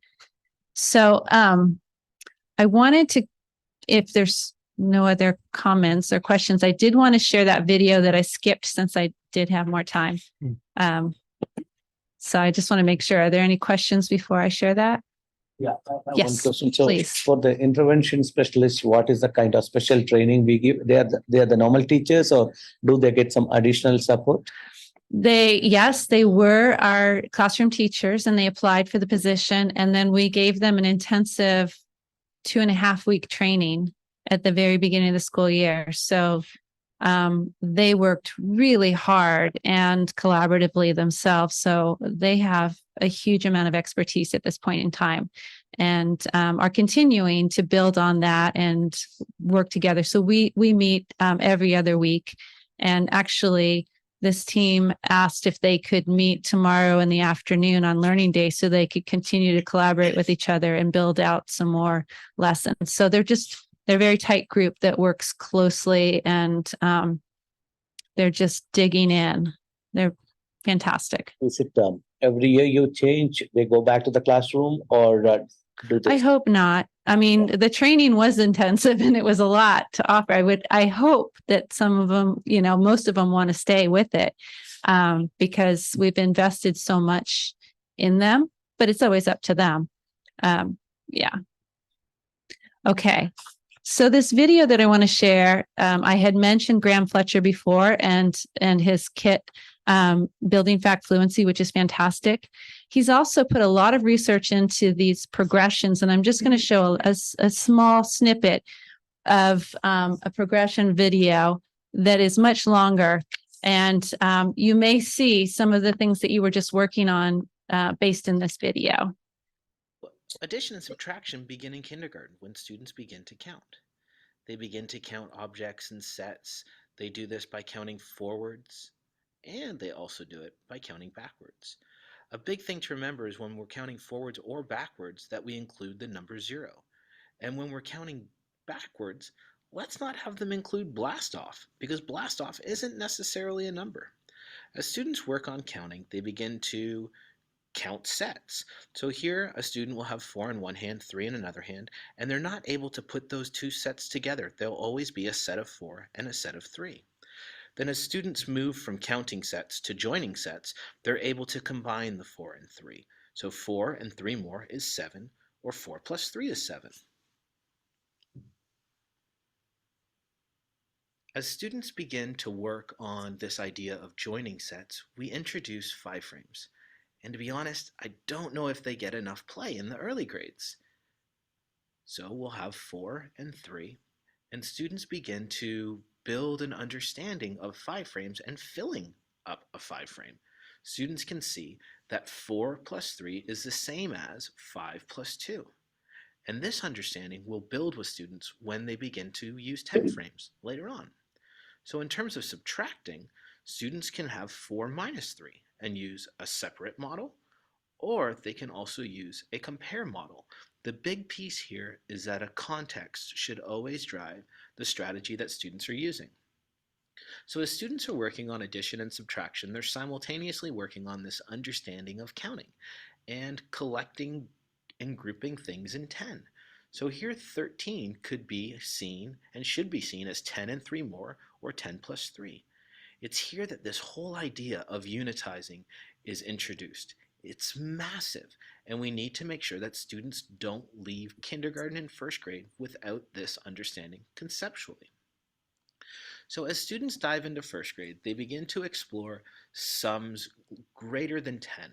So I wanted to, if there's no other comments or questions, I did want to share that video that I skipped since I did have more time. So I just want to make sure, are there any questions before I share that? Yeah. I have Yes, one question. So please. for the intervention specialists, what is the kind of special training we give? They are the normal teachers, or do they get some additional support? Yes, they were our classroom teachers and they applied for the position. And then we gave them an intensive 2.5-week training at the very beginning of the school year. So they worked really hard and collaboratively themselves. So they have a huge amount of expertise at this point in time, and are continuing to build on that and work together. So we meet every other week. And actually, this team asked if they could meet tomorrow in the afternoon on Learning Day so they could continue to collaborate with each other and build out some more lessons. So they're a very tight group that works closely, and they're just digging in. They're fantastic. Is it every year you change, they go back to the classroom, or do they? I hope not. I mean, the training was intensive and it was a lot to offer. I hope that some of them, most of them want to stay with it because we've invested so much in them, but it's always up to them. Yeah. Okay. So this video that I want to share, I had mentioned Graham Fletcher before and his kit, Building Fact Fluency, which is fantastic. He's also put a lot of research into these progressions, and I'm just going to show a small snippet of a progression video that is much longer. And you may see some of the things that you were just working on based in this video. Addition and subtraction begin in kindergarten when students begin to count. They begin to count objects and sets. They do this by counting forwards, and they also do it by counting backwards. A big thing to remember is when we're counting forwards or backwards that we include the number 0. And when we're counting backwards, let's not have them include blast off, because blast off isn't necessarily a number. As students work on counting, they begin to count sets. So here a student will have 4 in one hand, 3 in another hand, and they're not able to put those two sets together. There'll always be a set of 4 and a set of 3. Then as students move from counting sets to joining sets, they're able to combine the 4 and 3. So 4 and 3 more is 7, or 4 plus 3 is 7. As students begin to work on this idea of joining sets, we introduce 5 frames. And to be honest, I don't know if they get enough play in the early grades. So we'll have 4 and 3, and students begin to build an understanding of 5 frames and filling up a 5 frame. Students can see that 4 plus 3 is the same as 5 plus 2. And this understanding will build with students when they begin to use 10 frames later on. So in terms of subtracting, students can have 4 minus 3 and use a separate model, or they can also use a compare model. The big piece here is that a context should always drive the strategy that students are using. So as students are working on addition and subtraction, they're simultaneously working on this understanding of counting and collecting and grouping things in 10. So here 13 could be seen and should be seen as 10 and 3 more, or 10 plus 3. It's here that this whole idea of unitizing is introduced. It's massive, and we need to make sure that students don't leave kindergarten and first grade without this understanding conceptually. So as students dive into first grade, they begin to explore sums greater than 10.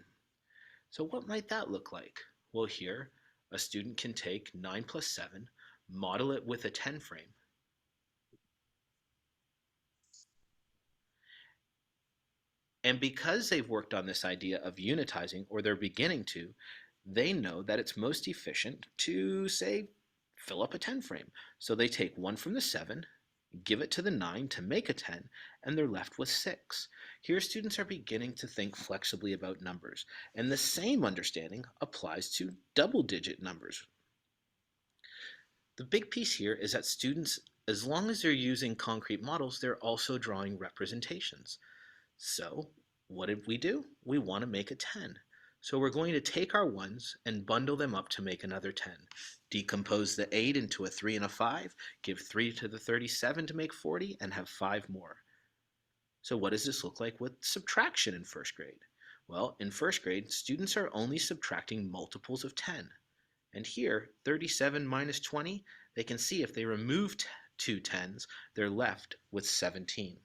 So what might that look like? Well, here, a student can take 9 plus 7, model it with a 10 frame, and because they've worked on this idea of unitizing, or they're beginning to, they know that it's most efficient to, say, fill up a 10 frame. So they take 1 from the 7, give it to the 9 to make a 10, and they're left with 6. Here students are beginning to think flexibly about numbers, and the same understanding applies to double-digit numbers. The big piece here is that students, as long as they're using concrete models, they're also drawing representations. So what did we do? We want to make a 10. So we're going to take our 1s and bundle them up to make another 10. Decompose the 8 into a 3 and a 5, give 3 to the 37 to make 40, and have 5 more. So what does this look like with subtraction in first grade? Well, in first grade, students are only subtracting multiples of 10. And here, 37 minus 20, they can see if they remove 2 10s, they're left with 17.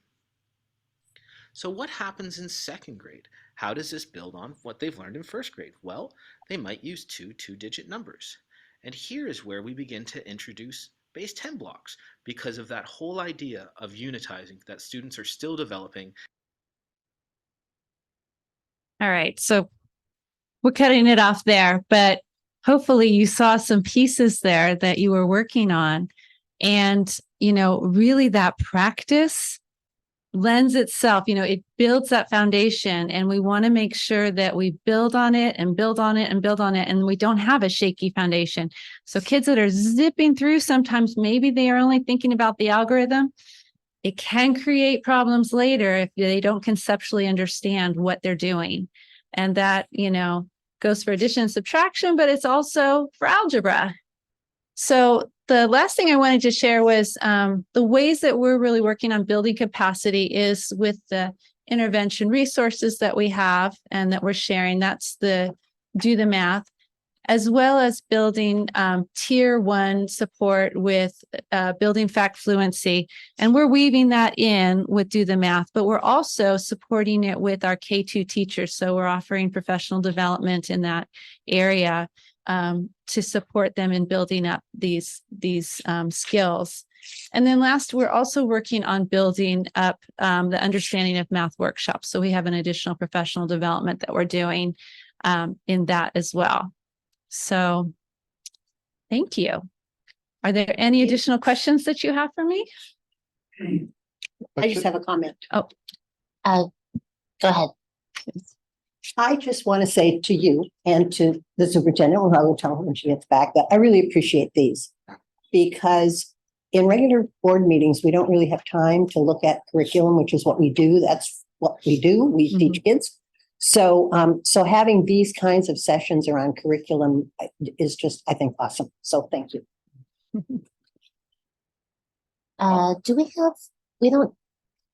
So what happens in second grade? How does this build on what they've learned in first grade? Well, they might use 2 two-digit numbers. And here is where we begin to introduce base 10 blocks, because of that whole idea of unitizing that students are still developing. All right, so we're cutting it off there, but hopefully you saw some pieces there that you were working on. And, really that practice lends itself, it builds that foundation, and we want to make sure that we build on it and build on it and build on it, and we don't have a shaky foundation. So kids that are zipping through, sometimes maybe they are only thinking about the algorithm. It can create problems later if they don't conceptually understand what they're doing. And that, goes for addition and subtraction, but it's also for algebra. So the last thing I wanted to share was the ways that we're really working on building capacity is with the intervention resources that we have and that we're sharing. That's the Do the Math, as well as building tier 1 support with building fact fluency. And we're weaving that in with Do the Math, but we're also supporting it with our K2 teachers. So we're offering professional development in that area to support them in building up these skills. And then last, we're also working on building up the understanding of math workshops. So we have an additional professional development that we're doing in that as well. So thank you. Are there any additional questions that you have for me? I just have a comment. Go ahead. I just want to say to you and to the superintendent, who I will tell her when she gets back, that I really appreciate these, because in regular board meetings, we don't really have time to look at curriculum, which is what we do. That's what we do. We teach kids. So, so having these kinds of sessions around curriculum is just, I think, awesome. So thank you. We don't,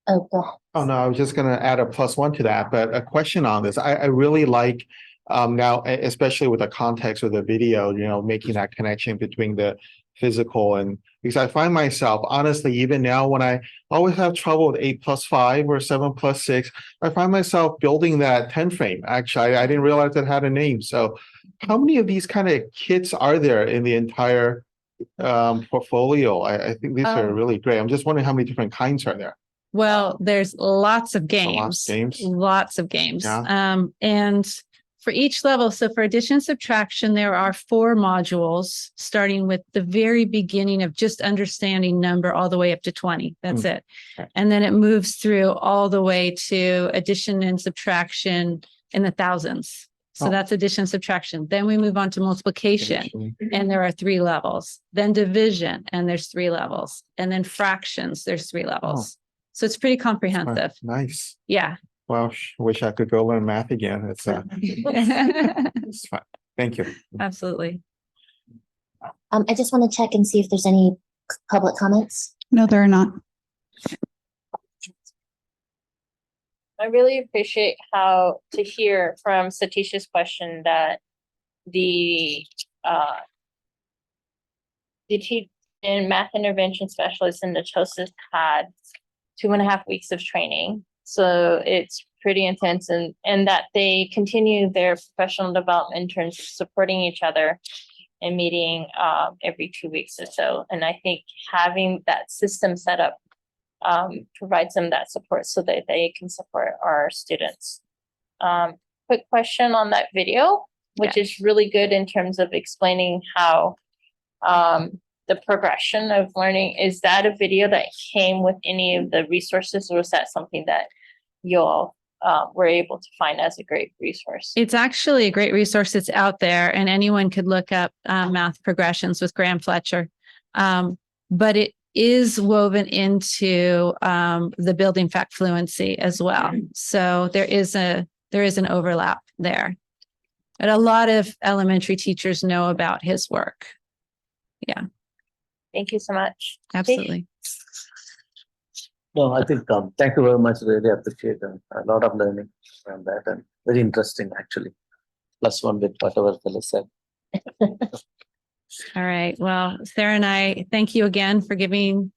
oh, go ahead. Oh, no, I was just gonna add a +1 to that, but a question on this. I really like now, especially with the context of the video, making that connection between the physical and because I find myself, honestly, even now when I always have trouble with 8+5 or 7+6, I find myself building that 10 frame. Actually, I didn't realize it had a name. So how many of these kind of kits are there in the entire portfolio? I think these are really great. I'm just wondering how many different kinds are there. Well, there's lots of Lots of games. Lots of games. Yeah. And for each level, so for addition and subtraction, there are 4 modules, starting with the very beginning of just understanding number all the way up to 20. That's it. And then it moves through all the way to addition and subtraction in the thousands. So that's addition, subtraction. Then we move on to multiplication, and there are 3 levels. Then division, and there's 3 levels. And then fractions, there's 3 levels. So it's pretty comprehensive. Nice. Yeah. Well, wish I could go learn math again. It's it's fine. Thank you. Absolutely. I just want to check and see if there's any public comments. No, there are not. I really appreciate how to hear from Satisha's question that the and math intervention specialists in the CHOSIS had 2.5 weeks of training. So it's pretty intense and that they continue their professional development in terms of supporting each other and meeting every 2 weeks or so. And I think having that system set up provides them that support so that they can support our students. Quick question on that video, which is really good in terms of explaining how the progression of learning. Is that a video that came with any of the resources, or was that something that you all were able to find as a great resource? It's actually a great resource. It's out there, and anyone could look up math progressions with Graham Fletcher. But it is woven into the building fact fluency as well. So there is an overlap there. And a lot of elementary teachers know about his work. Yeah. Thank you so much. Absolutely. No, I think, thank you very much. Really appreciate a lot of learning from that and very interesting actually. +1 with whatever Phyllis said. All right. Well, Sarah and I thank you again for giving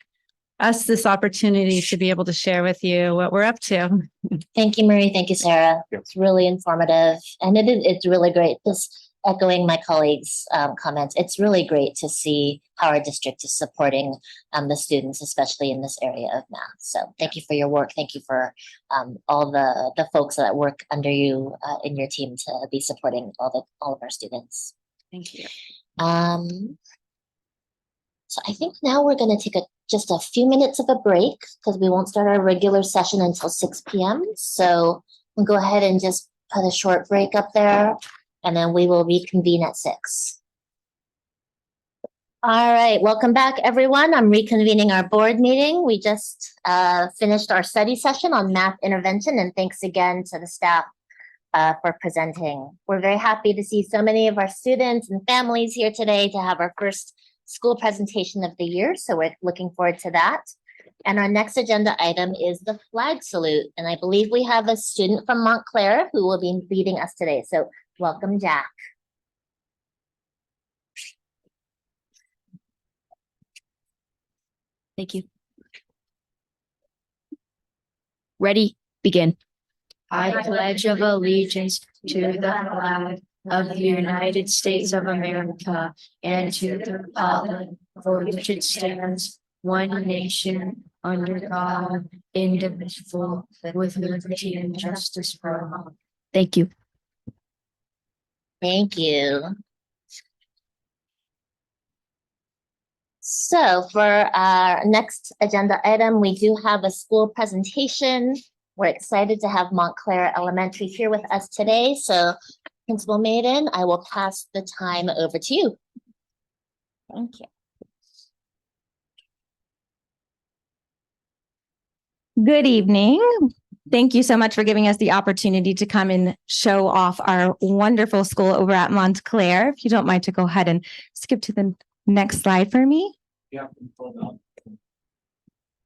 us this opportunity to be able to share with you what we're up to. Thank you, Marie. Thank you, Sarah. It's really informative. And it's really great. Just echoing my colleagues' comments, it's really great to see how our district is supporting the students, especially in this area of math. So thank you for your work. Thank you for all the folks that work under you in your team to be supporting all of our students. Thank you. So I think now we're going to take just a few minutes of a break because we won't start our regular session until 6 p.m. So we'll go ahead and just put a short break up there, and then we will reconvene at 6. All right, welcome back, everyone. I'm reconvening our board meeting. We just finished our study session on math intervention, and thanks again to the staff for presenting. We're very happy to see so many of our students and families here today to have our first school presentation of the year. So we're looking forward to that. And our next agenda item is the flag salute. And I believe we have a student from Montclair who will be leading us today. So welcome, Jack. Thank you. Ready, begin. I pledge of allegiance to the flag of the United States of America and to the republic for which it stands, one nation, under God, indivisible, with liberty and justice for all. Thank you. Thank you. So for our next agenda item, we do have a school presentation. We're excited to have Montclair Elementary here with us today. So Principal Maiden, I will pass the time over to you. Thank you. Good evening. Thank you so much for giving us the opportunity to come and show off our wonderful school over at Montclair. If you don't mind to go ahead and skip to the next slide for me. Yeah.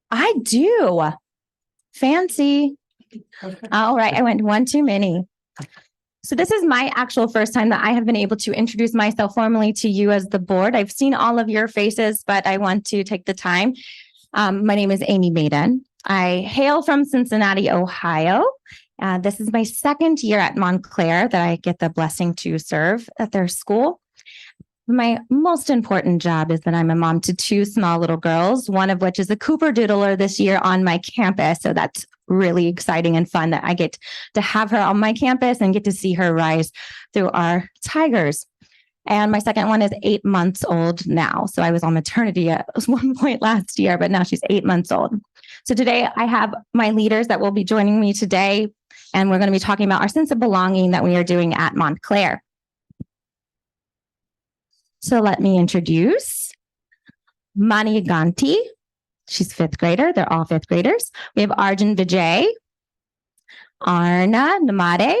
I do. Fancy. All right, I went one too many. So this is my actual first time that I have been able to introduce myself formally to you as the board. I've seen all of your faces, but I want to take the time. My name is Amy Maiden. I hail from Cincinnati, Ohio. This is my second year at Montclair that I get the blessing to serve at their school. My most important job is that I'm a mom to two small little girls, one of which is a Cooper Doodler this year on my campus. So that's really exciting and fun that I get to have her on my campus and get to see her rise through our tigers. And my second one is 8 months old now. So I was on maternity at one point last year, but now she's 8 months old. So today I have my leaders that will be joining me today, and we're going to be talking about our sense of belonging that we are doing at Montclair. So let me introduce Mani Ganti. She's 5th grader. They're all 5th graders. We have Arjun Vijay, Arna Namade,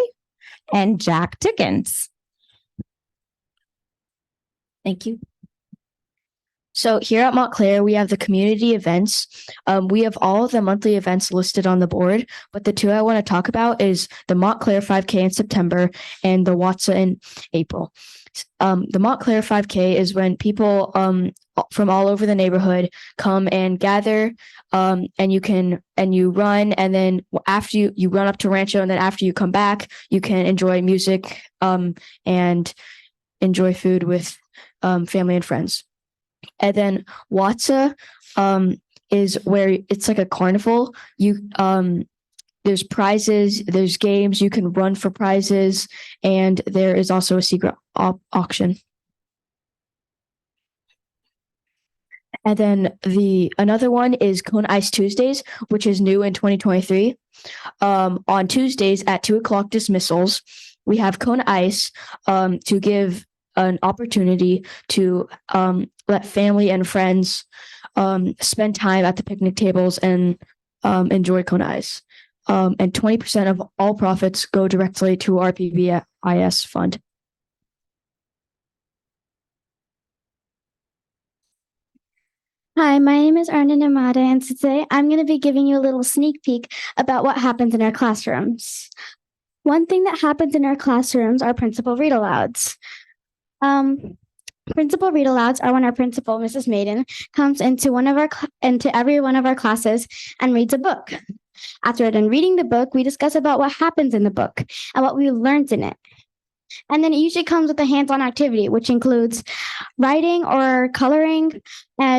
and Jack Dickens. Thank you. So here at Montclair, we have the community events. We have all of the monthly events listed on the board, but the two I want to talk about is the Montclair 5K in September and the Watsa in April. The Montclair 5K is when people from all over the neighborhood come and gather, and you run, and then after you run up to Rancho, and then after you come back, you can enjoy music and enjoy food with family and friends. And then Watsa is where it's like a carnival. There's prizes, there's games, you can run for prizes, and there is also a secret auction. And then another one is Cone Ice Tuesdays, which is new in 2023. On Tuesdays at 2:00 dismissals, we have Cone Ice to give an opportunity to let family and friends spend time at the picnic tables and enjoy Cone Ice. And 20% of all profits go directly to our PBIS fund. Hi, my name is Arna Namada, and today I'm going to be giving you a little sneak peek about what happens in our classrooms. One thing that happens in our classrooms are principal read-alouds. Principal read-alouds are when our principal, Mrs. Maiden, comes into every one of our classes and reads a book. After we're done reading the book, we discuss about what happens in the book and what we learned in it. And then it usually comes with a hands-on activity, which includes writing or coloring,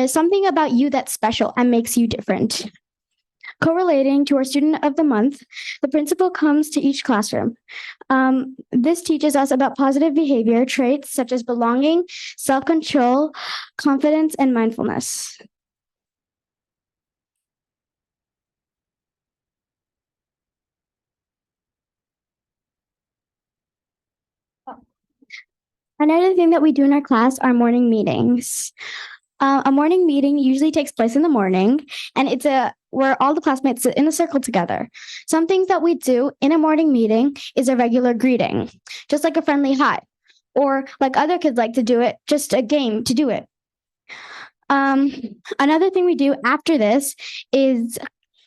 something about you that's special and makes you different. Correlating to our student of the month, the principal comes to each classroom. This teaches us about positive behavior traits such as belonging, self-control, confidence, and mindfulness. Another thing that we do in our class are morning meetings. A morning meeting usually takes place in the morning, and it's where all the classmates sit in a circle together. Some things that we do in a morning meeting is a regular greeting, just like a friendly hi, or like other kids like to do it, just a game to do it. Another thing we do after this is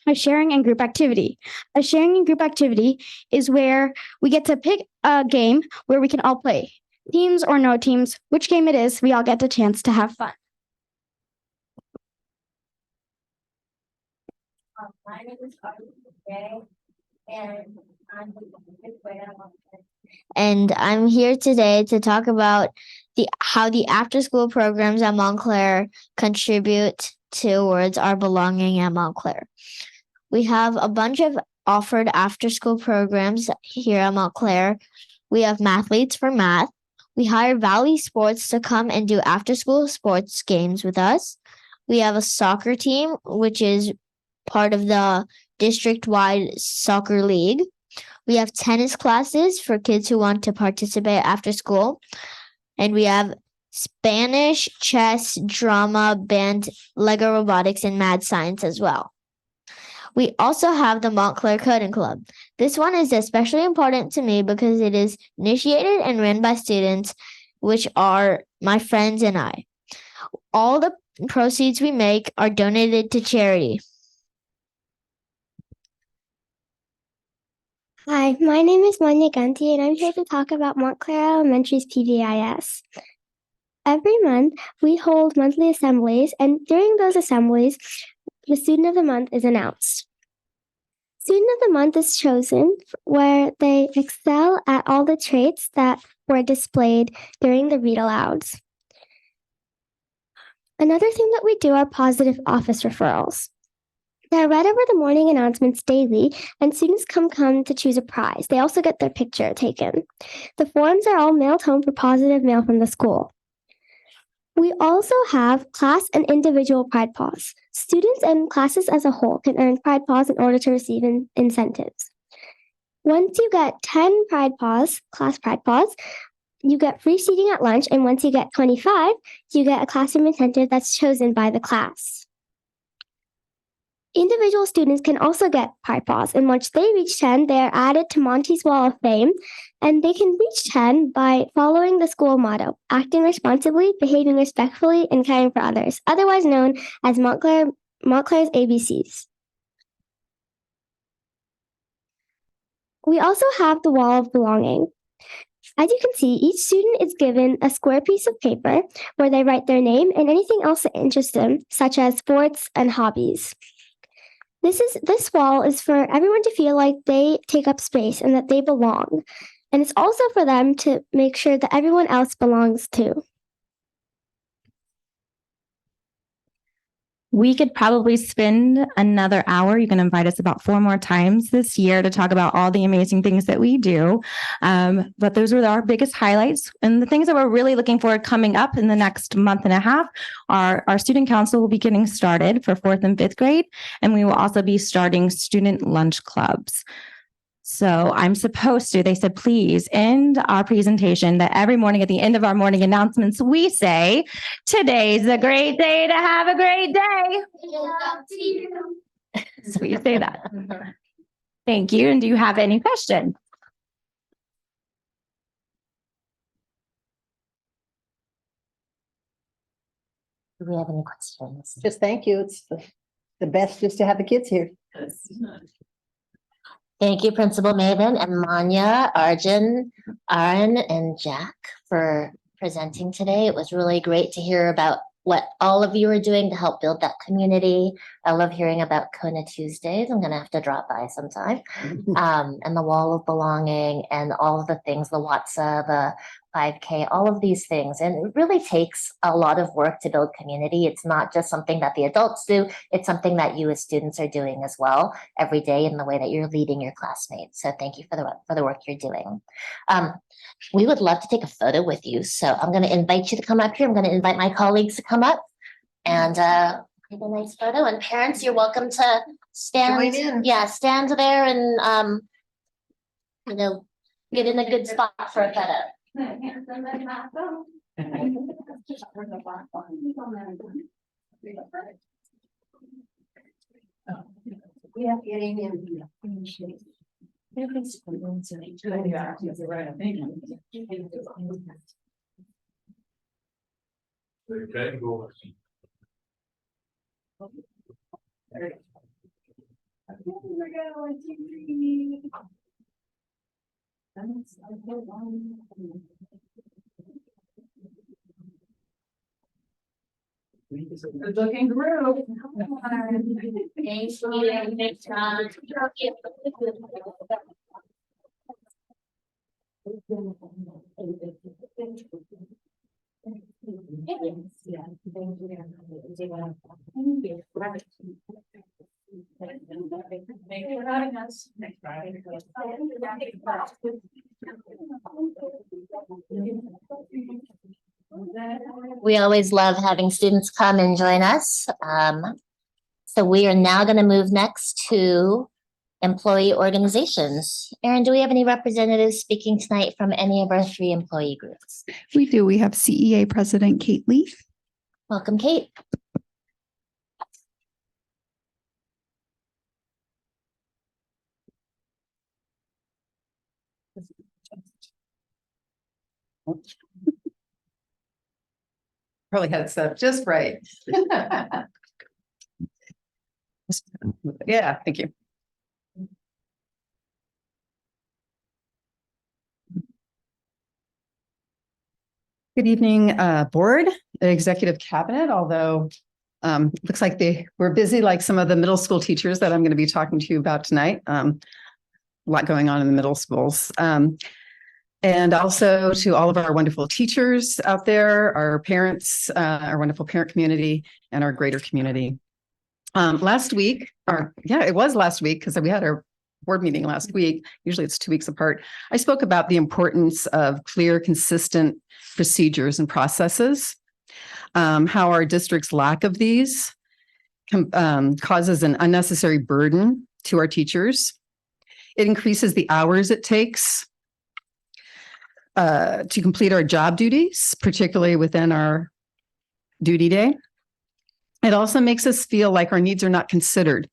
a sharing and group activity. A sharing and group activity is where we get to pick a game where we can all play. Teams or no teams, which game it is, we all get the chance to have fun. My name is Arjun, and I'm here today to talk about how the after-school programs at Montclair contribute towards our belonging at Montclair. We have a bunch of offered after-school programs here at Montclair. We have Mathletes for Math. We hire Valley Sports to come and do after-school sports games with us. We have a soccer team, which is part of the district-wide soccer league. We have tennis classes for kids who want to participate after school. And we have Spanish, chess, drama, band, Lego robotics, and mad science as well. We also have the Montclair Coding Club. This one is especially important to me because it is initiated and run by students, which are my friends and I. All the proceeds we make are donated to charity. Hi, my name is Manya Ganti, and I'm here to talk about Montclair Elementary's PBIS. Every month, we hold monthly assemblies, and during those assemblies, the Student of the Month is announced. Student of the Month is chosen where they excel at all the traits that were displayed during the read alouds. Another thing that we do are positive office referrals. They're read over the morning announcements daily, and students come to choose a prize. They also get their picture taken. The forms are all mailed home for positive mail from the school. We also have class and individual Pride Paws. Students and classes as a whole can earn Pride Paws in order to receive incentives. Once you get 10 Pride Paws, class Pride Paws, you get free seating at lunch, and once you get 25, you get a classroom incentive that's chosen by the class. Individual students can also get Pride Paws, and once they reach 10, they are added to Monty's Wall of Fame, and they can reach 10 by following the school motto, acting responsibly, behaving respectfully, and caring for others, otherwise known as Montclair's ABCs. We also have the Wall of Belonging. As you can see, each student is given a square piece of paper where they write their name and anything else that interests them, such as sports and hobbies. This wall is for everyone to feel like they take up space and that they belong. And it's also for them to make sure that everyone else belongs too. We could probably spend another hour. You can invite us about 4 more times this year to talk about all the amazing things that we do. But those are our biggest highlights. And the things that we're really looking forward coming up in the next month and a half are our student council will be getting started for 4th and 5th grade. And we will also be starting student lunch clubs. So they said, please end our presentation that every morning at the end of our morning announcements, we say, today's a great day to have a great day. So you say that. Thank you. And do you have any questions? Do we have any questions? Just thank you. It's the best just to have the kids here. Thank you, Principal Maven and Manya, Arjun, Aaron, and Jack for presenting today. It was really great to hear about what all of you are doing to help build that community. I love hearing about Kona Tuesdays. I'm gonna have to drop by sometime. And the Wall of Belonging and all of the things, the WhatsApp, the 5K, all of these things. And it really takes a lot of work to build community. It's not just something that the adults do. It's something that you as students are doing as well every day in the way that you're leading your classmates. So thank you for the work you're doing. We would love to take a photo with you. So I'm going to invite you to come up here. I'm going to invite my colleagues to come up and take a nice photo. And parents, you're welcome to stand. Join in. Yeah, stand there and get in a good spot for a photo. We have getting in. Okay, go. Good looking group. Thanks for meeting next time. Thank you for having us. We always love having students come and join us. So we are now going to move next to employee organizations. Erin, do we have any representatives speaking tonight from any of our 3 employee groups? We do. We have CEA President Kate Lee. Welcome, Kate. Probably had it set up just right. Yeah, thank you. Good evening, board, executive cabinet, although looks like we're busy like some of the middle school teachers that I'm going to be talking to you about tonight. A lot going on in the middle schools. And also to all of our wonderful teachers out there, our parents, our wonderful parent community, and our greater community. Last week, it was last week because we had our board meeting last week. Usually it's 2 weeks apart. I spoke about the importance of clear, consistent procedures and processes, how our district's lack of these causes an unnecessary burden to our teachers. It increases the hours it takes to complete our job duties, particularly within our duty day. It also makes us feel like our needs are not considered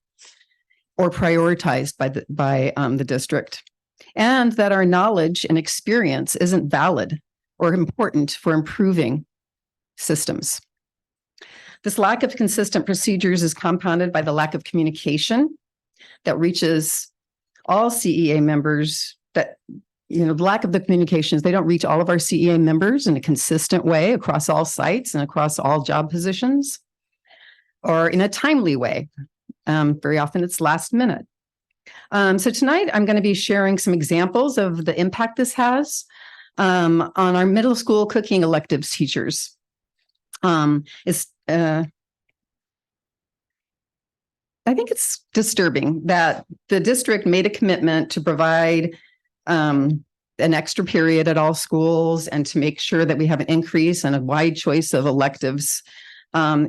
or prioritized by the district, and that our knowledge and experience isn't valid or important for improving systems. This lack of consistent procedures is compounded by the lack of communication that reaches all CEA members. That, the lack of the communications, they don't reach all of our CEA members in a consistent way across all sites and across all job positions, or in a timely way. Very often it's last minute. So tonight I'm going to be sharing some examples of the impact this has on our middle school cooking electives teachers. I think it's disturbing that the district made a commitment to provide an extra period at all schools and to make sure that we have an increase and a wide choice of electives.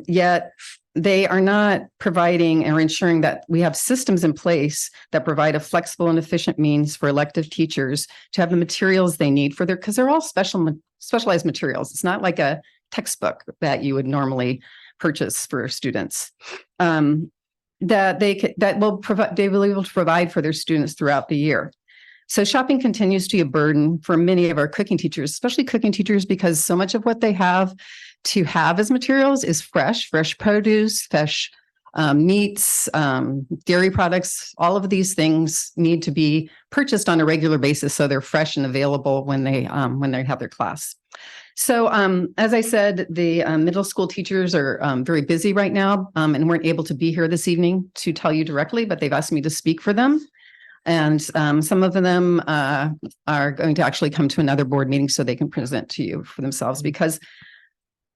Yet they are not providing or ensuring that we have systems in place that provide a flexible and efficient means for elective teachers to have the materials they need for because they're all specialized materials. It's not like a textbook that you would normally purchase for students. That they will be able to provide for their students throughout the year. So shopping continues to be a burden for many of our cooking teachers, especially cooking teachers, because so much of what they have to have as materials is fresh produce, fresh meats, dairy products. All of these things need to be purchased on a regular basis so they're fresh and available when they have their class. So as I said, the middle school teachers are very busy right now and weren't able to be here this evening to tell you directly, but they've asked me to speak for them. And some of them are going to actually come to another board meeting so they can present to you for themselves, because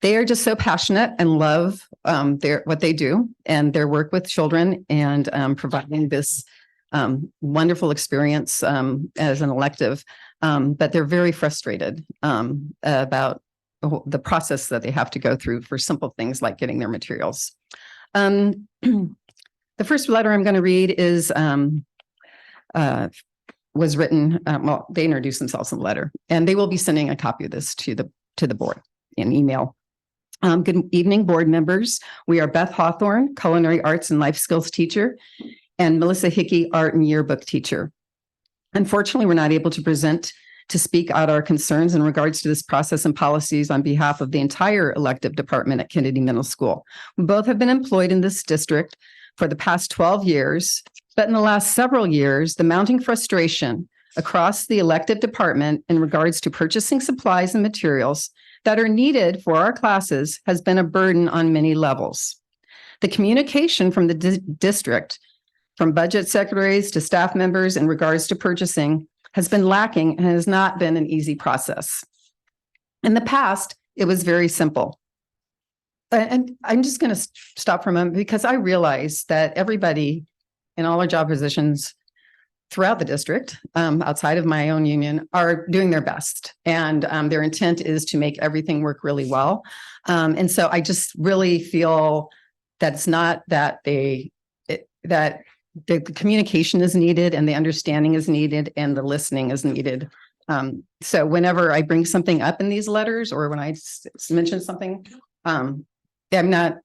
they are just so passionate and love what they do and their work with children and providing this wonderful experience as an elective. But they're very frustrated about the process that they have to go through for simple things like getting their materials. The first letter I'm going to read is was written. They introduced themselves in the letter, and they will be sending a copy of this to the board in email. Good evening, board members. We are Beth Hawthorne, culinary arts and life skills teacher, and Melissa Hickey, art and yearbook teacher. Unfortunately, we're not able to speak out our concerns in regards to this process and policies on behalf of the entire elective department at Kennedy Middle School. We both have been employed in this district for the past 12 years, but in the last several years, the mounting frustration across the elective department in regards to purchasing supplies and materials that are needed for our classes has been a burden on many levels. The communication from the district, from budget secretaries to staff members in regards to purchasing, has been lacking and has not been an easy process. In the past, it was very simple. And I'm just going to stop for a moment because I realize that everybody in all our job positions throughout the district, outside of my own union, are doing their best. And their intent is to make everything work really well. And so I just really feel that it's not that that the communication is needed and the understanding is needed and the listening is needed. So whenever I bring something up in these letters or when I mention something, I'm not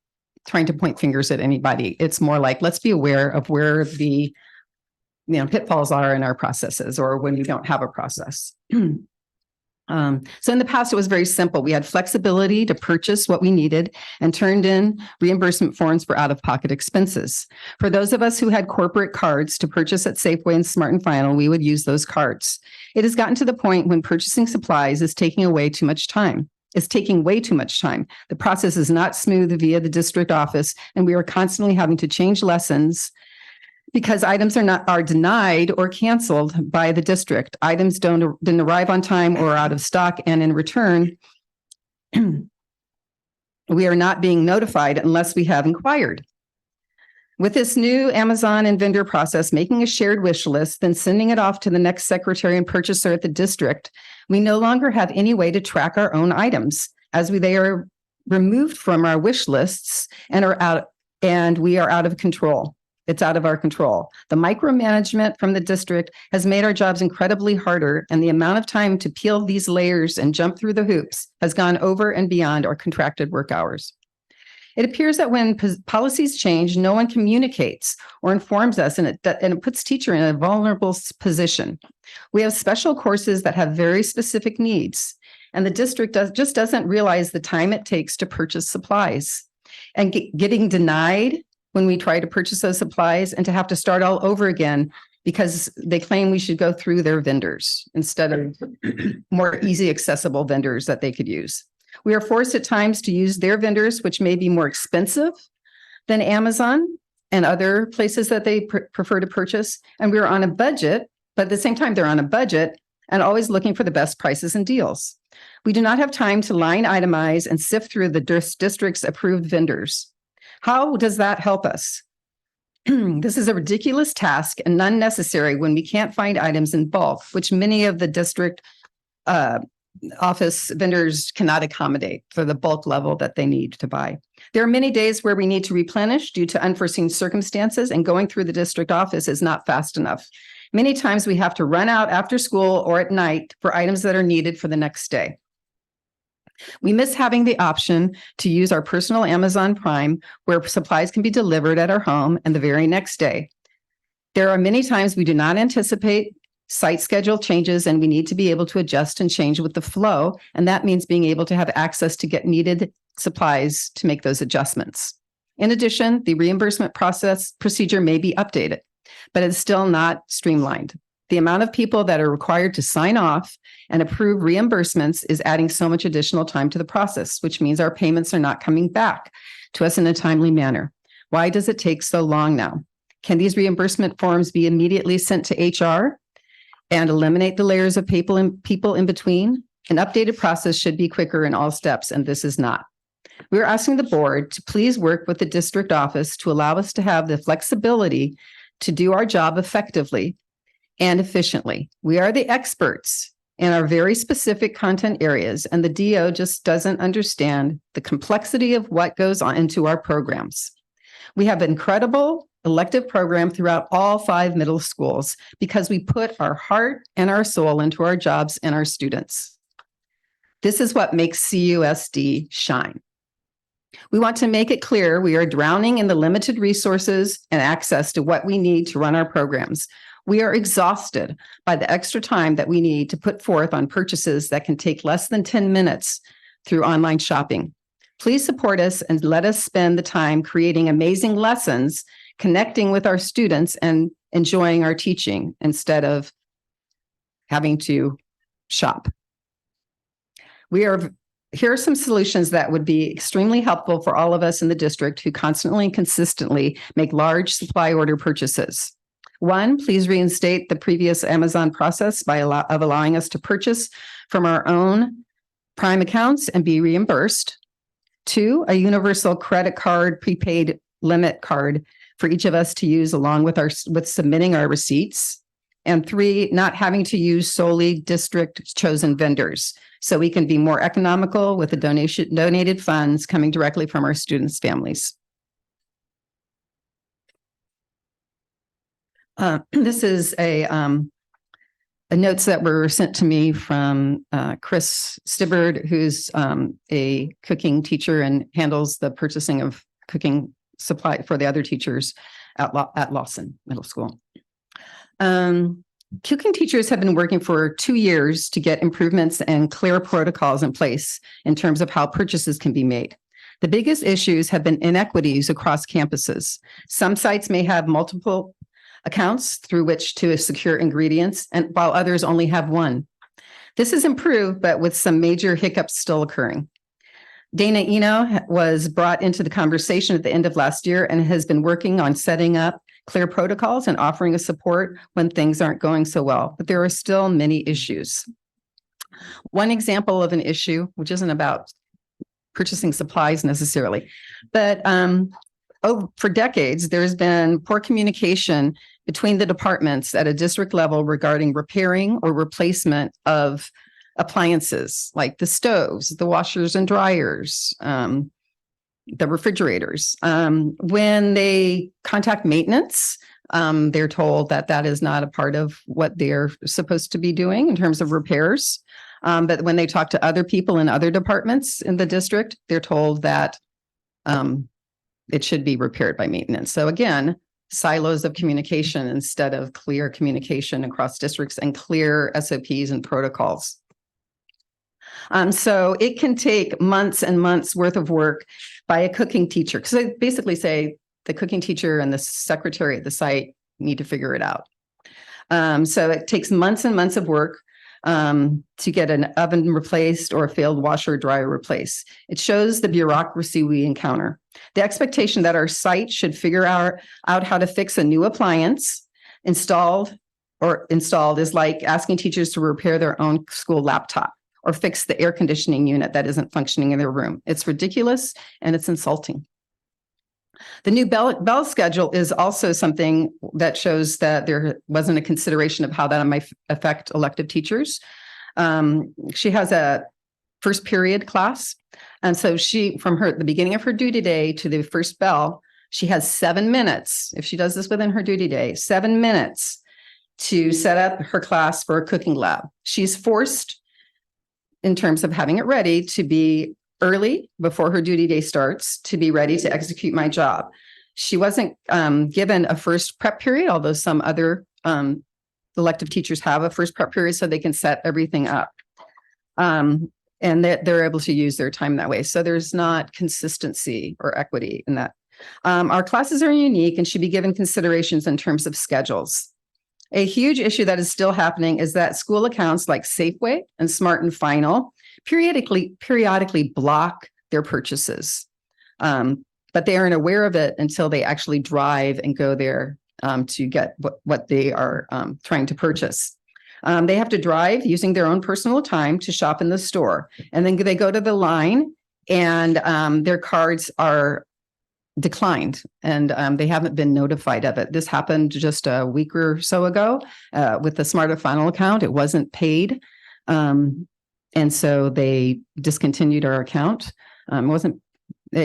trying to point fingers at anybody. It's more like, let's be aware of where the pitfalls are in our processes or when we don't have a process. So in the past, it was very simple. We had flexibility to purchase what we needed and turned in reimbursement forms for out-of-pocket expenses. For those of us who had corporate cards to purchase at Safeway and Smart and Final, we would use those cards. It has gotten to the point when purchasing supplies is taking away too much time. It's taking way too much time. The process is not smooth via the district office, and we are constantly having to change lessons because items are denied or canceled by the district. Items didn't arrive on time or are out of stock, and in return, we are not being notified unless we have inquired. With this new Amazon and vendor process, making a shared wish list, then sending it off to the next secretary and purchaser at the district, we no longer have any way to track our own items as they are removed from our wish lists and we are out of control. It's out of our control. The micromanagement from the district has made our jobs incredibly harder, and the amount of time to peel these layers and jump through the hoops has gone over and beyond our contracted work hours. It appears that when policies change, no one communicates or informs us, and it puts teacher in a vulnerable position. We have special courses that have very specific needs, and the district just doesn't realize the time it takes to purchase supplies. And getting denied when we try to purchase those supplies and to have to start all over again because they claim we should go through their vendors instead of more easy accessible vendors that they could use. We are forced at times to use their vendors, which may be more expensive than Amazon and other places that they prefer to purchase. And we're on a budget, but at the same time, they're on a budget and always looking for the best prices and deals. We do not have time to line itemize and sift through the district's approved vendors. How does that help us? This is a ridiculous task and unnecessary when we can't find items in bulk, which many of the district office vendors cannot accommodate for the bulk level that they need to buy. There are many days where we need to replenish due to unforeseen circumstances, and going through the district office is not fast enough. Many times we have to run out after school or at night for items that are needed for the next day. We miss having the option to use our personal Amazon Prime, where supplies can be delivered at our home and the very next day. There are many times we do not anticipate site schedule changes, and we need to be able to adjust and change with the flow. And that means being able to have access to get needed supplies to make those adjustments. In addition, the reimbursement procedure may be updated, but it's still not streamlined. The amount of people that are required to sign off and approve reimbursements is adding so much additional time to the process, which means our payments are not coming back to us in a timely manner. Why does it take so long now? Can these reimbursement forms be immediately sent to HR and eliminate the layers of people in between? An updated process should be quicker in all steps, and this is not. We're asking the board to please work with the district office to allow us to have the flexibility to do our job effectively and efficiently. We are the experts in our very specific content areas, and the DO just doesn't understand the complexity of what goes on into our programs. We have an incredible elective program throughout all 5 middle schools because we put our heart and our soul into our jobs and our students. This is what makes CUSD shine. We want to make it clear we are drowning in the limited resources and access to what we need to run our programs. We are exhausted by the extra time that we need to put forth on purchases that can take less than 10 minutes through online shopping. Please support us and let us spend the time creating amazing lessons, connecting with our students, and enjoying our teaching instead of having to shop. Here are some solutions that would be extremely helpful for all of us in the district who constantly and consistently make large supply order purchases. 1, please reinstate the previous Amazon process of allowing us to purchase from our own Prime accounts and be reimbursed. 2, a universal credit card prepaid limit card for each of us to use along with submitting our receipts. And 3, not having to use solely district chosen vendors, so we can be more economical with the donated funds coming directly from our students' families. This is a notes that were sent to me from Chris Stibbard, who's a cooking teacher and handles the purchasing of cooking supply for the other teachers at Lawson Middle School. cooking teachers have been working for 2 years to get improvements and clear protocols in place in terms of how purchases can be made. The biggest issues have been inequities across campuses. Some sites may have multiple accounts through which to secure ingredients, and while others only have one. This is improved, but with some major hiccups still occurring. Dana Eno was brought into the conversation at the end of last year and has been working on setting up clear protocols and offering a support when things aren't going so well, but there are still many issues. One example of an issue, which isn't about purchasing supplies necessarily, but for decades, there's been poor communication between the departments at a district level regarding repairing or replacement of appliances like the stoves, the washers and dryers, the refrigerators. When they contact maintenance, they're told that that is not a part of what they're supposed to be doing in terms of repairs. But when they talk to other people in other departments in the district, they're told that it should be repaired by maintenance. So again, silos of communication instead of clear communication across districts and clear SOPs and protocols. So it can take months and months worth of work by a cooking teacher. Because I basically say the cooking teacher and the secretary at the site need to figure it out. So it takes months and months of work to get an oven replaced or a failed washer or dryer replaced. It shows the bureaucracy we encounter. The expectation that our site should figure out how to fix a new appliance installed is like asking teachers to repair their own school laptop or fix the air conditioning unit that isn't functioning in their room. It's ridiculous and it's insulting. The new bell schedule is also something that shows that there wasn't a consideration of how that might affect elective teachers. She has a first period class. And so the beginning of her duty day to the first bell, she has 7 minutes. If she does this within her duty day, 7 minutes to set up her class for a cooking lab. She's forced, in terms of having it ready, to be early before her duty day starts to be ready to execute my job. She wasn't given a first prep period, although some other elective teachers have a first prep period so they can set everything up. And they're able to use their time that way. So there's not consistency or equity in that. Our classes are unique and should be given considerations in terms of schedules. A huge issue that is still happening is that school accounts like Safeway and Smart and Final periodically block their purchases. But they aren't aware of it until they actually drive and go there to get what they are trying to purchase. They have to drive using their own personal time to shop in the store. And then they go to the line and their cards are declined and they haven't been notified of it. This happened just a week or so ago with the Smart and Final account. It wasn't paid. And so they discontinued our account. I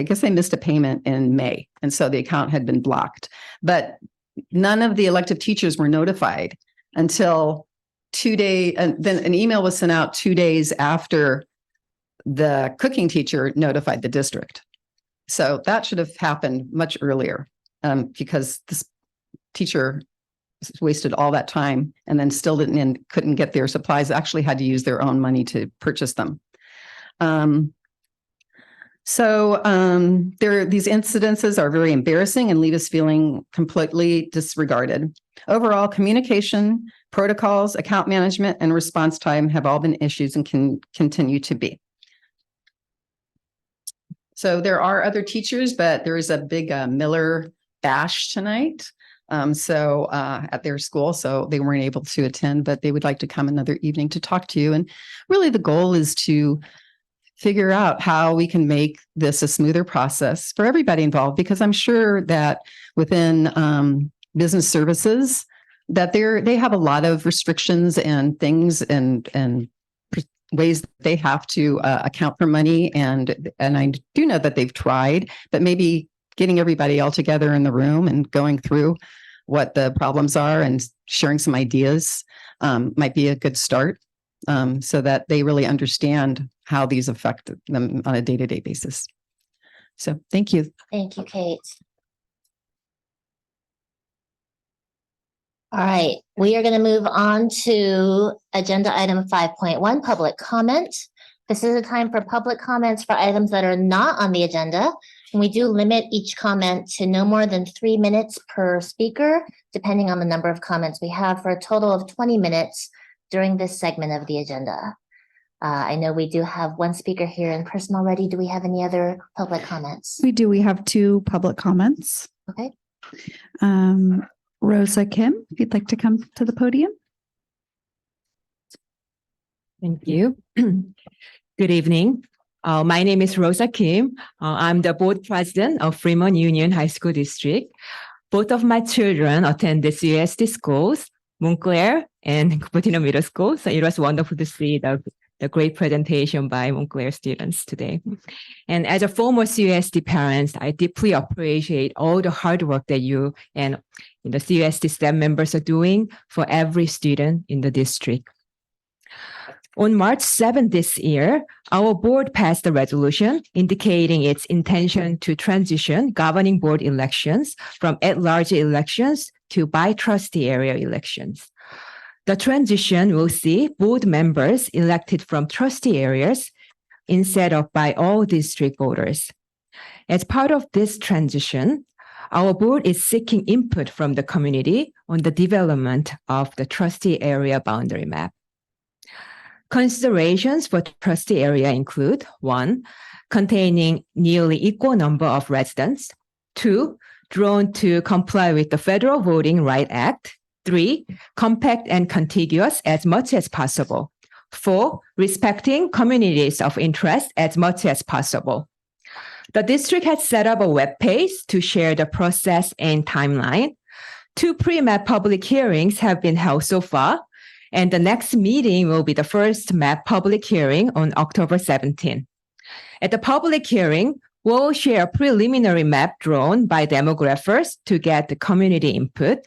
guess they missed a payment in May. And so the account had been blocked. But none of the elective teachers were notified until 2 days. And then an email was sent out 2 days after the cooking teacher notified the district. So that should have happened much earlier because this teacher wasted all that time and then still couldn't get their supplies, actually had to use their own money to purchase them. These incidences are very embarrassing and leave us feeling completely disregarded. Overall, communication, protocols, account management, and response time have all been issues and can continue to be. So there are other teachers, but there is a big Miller bash tonight. At their school, so they weren't able to attend, but they would like to come another evening to talk to you. And really the goal is to figure out how we can make this a smoother process for everybody involved, because I'm sure that within business services that they have a lot of restrictions and things and ways that they have to account for money. And I do know that they've tried, but maybe getting everybody all together in the room and going through what the problems are and sharing some ideas might be a good start so that they really understand how these affect them on a day-to-day basis. So thank you. Thank you, Kate. All right, we are going to move on to agenda item 5.1, public comment. This is a time for public comments for items that are not on the agenda. And we do limit each comment to no more than 3 minutes per speaker, depending on the number of comments we have, for a total of 20 minutes during this segment of the agenda. I know we do have one speaker here in person already. Do we have any other public comments? We do. We have 2 public comments. Okay. Rosa Kim, if you'd like to come to the podium. Thank you. Good evening. My name is Rosa Kim. I'm the board president of Fremont Union High School District. Both of my children attend the CUSD schools, Montclair and Cupertino Middle School. So it was wonderful to see the great presentation by Montclair students today. And as a former CUSD parent, I deeply appreciate all the hard work that you and the CUSD staff members are doing for every student in the district. On March 7th this year, our board passed a resolution indicating its intention to transition governing board elections from at-large elections to by-trustee area elections. The transition will see board members elected from trustee areas instead of by all district voters. As part of this transition, our board is seeking input from the community on the development of the trustee area boundary map. Considerations for trustee area include 1, containing nearly equal number of residents, 2, drawn to comply with the Federal Voting Rights Act, 3, compact and contiguous as much as possible, 4, respecting communities of interest as much as possible. The district has set up a web page to share the process and timeline. 2 pre-map public hearings have been held so far, and the next meeting will be the first map public hearing on October 17. At the public hearing, we'll share a preliminary map drawn by demographers to get the community input.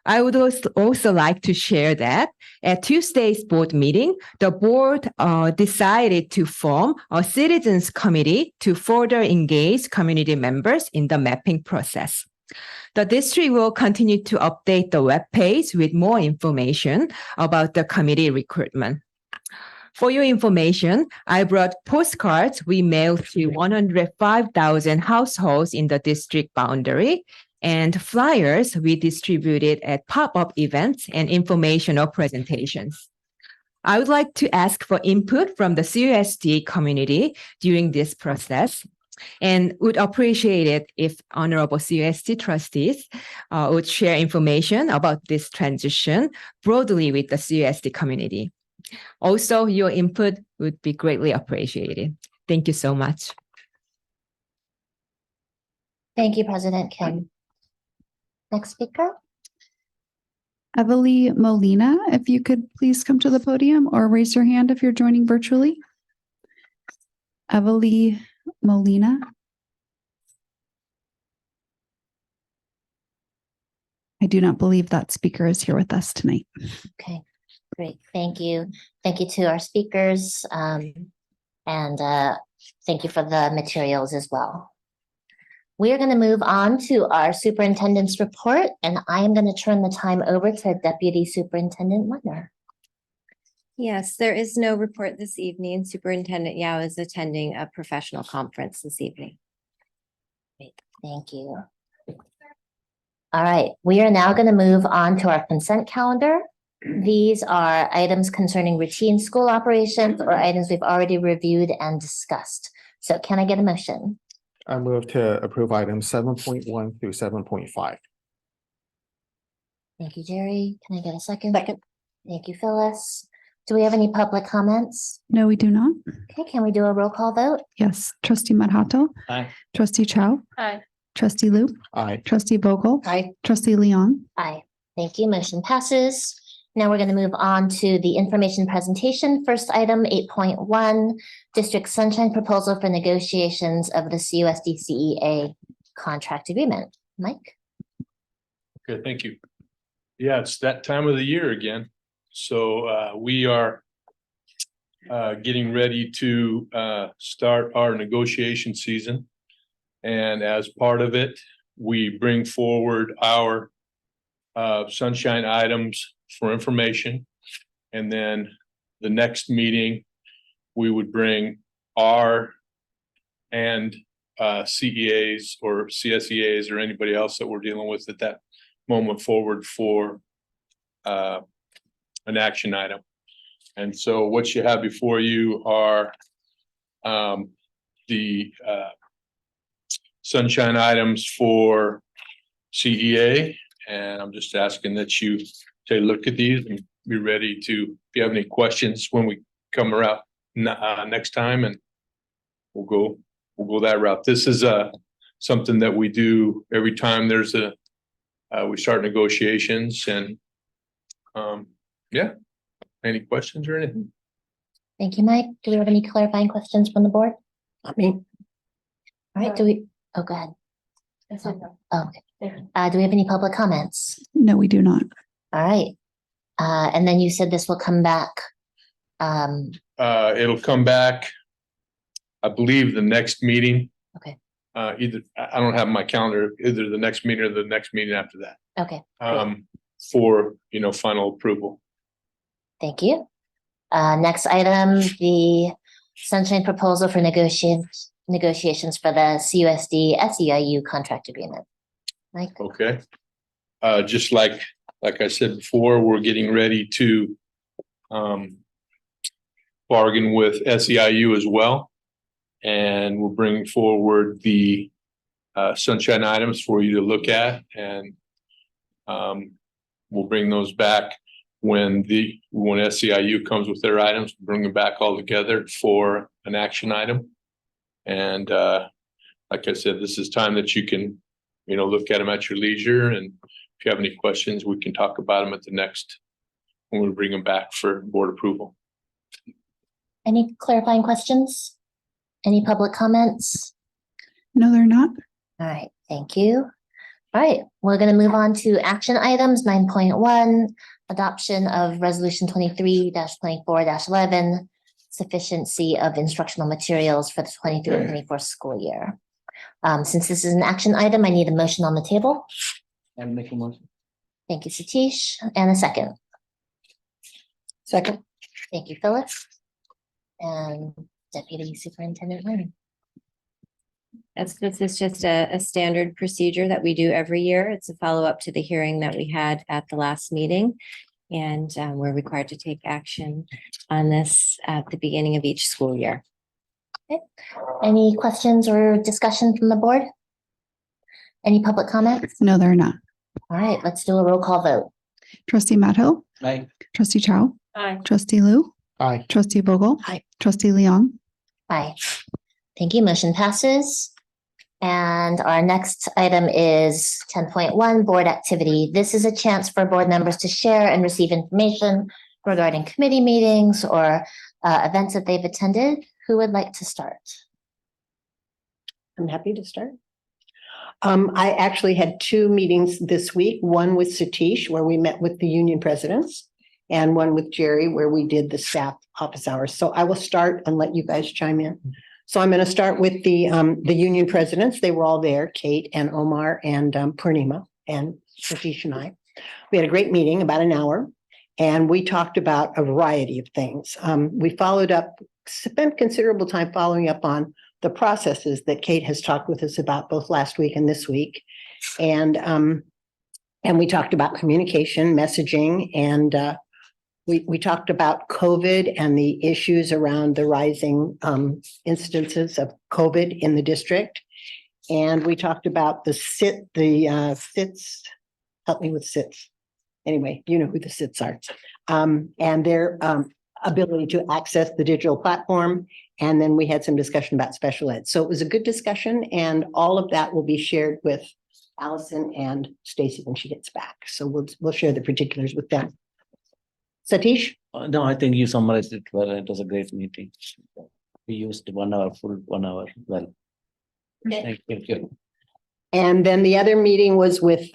I would also like to share that at Tuesday's board meeting, the board decided to form a citizens committee to further engage community members in the mapping process. The district will continue to update the web page with more information about the committee recruitment. For your information, I brought postcards we mailed to 105,000 households in the district boundary and flyers we distributed at pop-up events and informational presentations. I would like to ask for input from the CUSD community during this process and would appreciate it if honorable CUSD trustees would share information about this transition broadly with the CUSD community. Also, your input would be greatly appreciated. Thank you so much. Thank you, President Kim. Next speaker. Evely Molina, if you could please come to the podium or raise your hand if you're joining virtually. Evely Molina. I do not believe that speaker is here with us tonight. Okay, great. Thank you. Thank you to our speakers. And thank you for the materials as well. We are going to move on to our superintendent's report, and I am going to turn the time over to Deputy Superintendent Leitner. Yes, there is no report this evening. Superintendent Yao is attending a professional conference this evening. Great, thank you. All right, we are now going to move on to our consent calendar. These are items concerning routine school operations or items we've already reviewed and discussed. So can I get a motion? I move to approve items 7.1 through 7.5. Thank you, Jerry. Can I get a second? Second. Thank you, Phyllis. Do we have any public comments? No, we do not. Okay, can we do a roll call vote? Yes, Trustee Madhato. Aye. Trustee Chow. Aye. Trustee Lu. Aye. Trustee Vogel. Aye. Trustee Leon. Aye. Thank you. Motion passes. Now we're going to move on to the information presentation. First item 8.1, District Sunshine Proposal for Negotiations of the CUSD CEA Contract Agreement. Mike? Okay, thank you. Yeah, it's that time of the year again. So we are getting ready to start our negotiation season. And as part of it, we bring forward our sunshine items for information. And then the next meeting, we would bring R and CEAs or CSEAs or anybody else that we're dealing with at that moment forward for an action item. And so what you have before you are the sunshine items for CEA. And I'm just asking that you take a look at these and be ready to, if you have any questions when we come around next time, and we'll go that route. This is something that we do every time there's we start negotiations, and yeah. Any questions or anything? Thank you, Mike. Do we have any clarifying questions from the board? Not me. All right, oh, go ahead. Oh, okay. Do we have any public comments? No, we do not. All right. And then you said this will come back. It'll come back, I believe, the next meeting. Okay. Either, I don't have my calendar, either the next meeting or the next meeting after that. Okay. For, final approval. Thank you. Next item, the sunshine proposal for negotiations for the CUSD SEIU contract agreement. Mike? Okay. Just like I said before, we're getting ready to bargain with SEIU as well. And we're bringing forward the sunshine items for you to look at, and we'll bring those back when SEIU comes with their items. Bring them back all together for an action item. And like I said, this is time that you can look at them at your leisure, and if you have any questions, we can talk about them at the next when we bring them back for board approval. Any clarifying questions? Any public comments? No, they're not. All right, thank you. All right, we're going to move on to action items 9.1, adoption of resolution 23-24-11, sufficiency of instructional materials for the 23-24 school year. Since this is an action item, I need a motion on the table. I'll make a motion. Thank you, Satish, and a second. Second. Thank you, Phyllis. And Deputy Superintendent Learning. This is just a standard procedure that we do every year. It's a follow-up to the hearing that we had at the last meeting. And we're required to take action on this at the beginning of each school year. Okay. Any questions or discussion from the board? Any public comments? No, they're not. All right, let's do a roll call vote. Trustee Madhill. Aye. Trustee Chow. Aye. Trustee Lu. Aye. Trustee Vogel. Aye. Trustee Leong. Aye. Thank you. Motion passes. And our next item is 10.1, board activity. This is a chance for board members to share and receive information regarding committee meetings or events that they've attended. Who would like to start? I'm happy to start. I actually had 2 meetings this week, one with Satish, where we met with the union presidents, and one with Jerry, where we did the staff office hours. So I will start and let you guys chime in. So I'm going to start with the union presidents. They were all there, Kate and Omar and Purnima and Satish and I. We had a great meeting, about an hour, and we talked about a variety of things. We followed up, spent considerable time following up on the processes that Kate has talked with us about both last week and this week. And we talked about communication, messaging, and we talked about COVID and the issues around the rising instances of COVID in the district. And we talked about the SITs, help me with SITs. Anyway, you know who the SITs are. And their ability to access the digital platform. And then we had some discussion about special ed. So it was a good discussion, and all of that will be shared with Allison and Stacy when she gets back. So we'll share the particulars with them. Satish? No, I think you summarized it well. It was a great meeting. We used 1 hour, full 1 hour. Well, Okay. thank you. And then the other meeting was with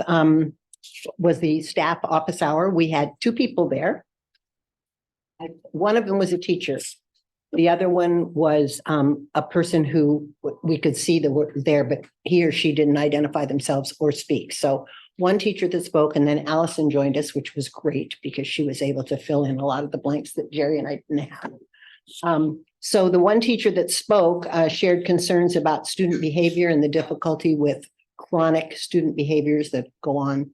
was the staff office hour. We had 2 people there. One of them was a teacher. The other one was a person who we could see that were there, but he or she didn't identify themselves or speak. So one teacher that spoke, and then Allison joined us, which was great because she was able to fill in a lot of the blanks that Jerry and I didn't have. So the one teacher that spoke shared concerns about student behavior and the difficulty with chronic student behaviors that go on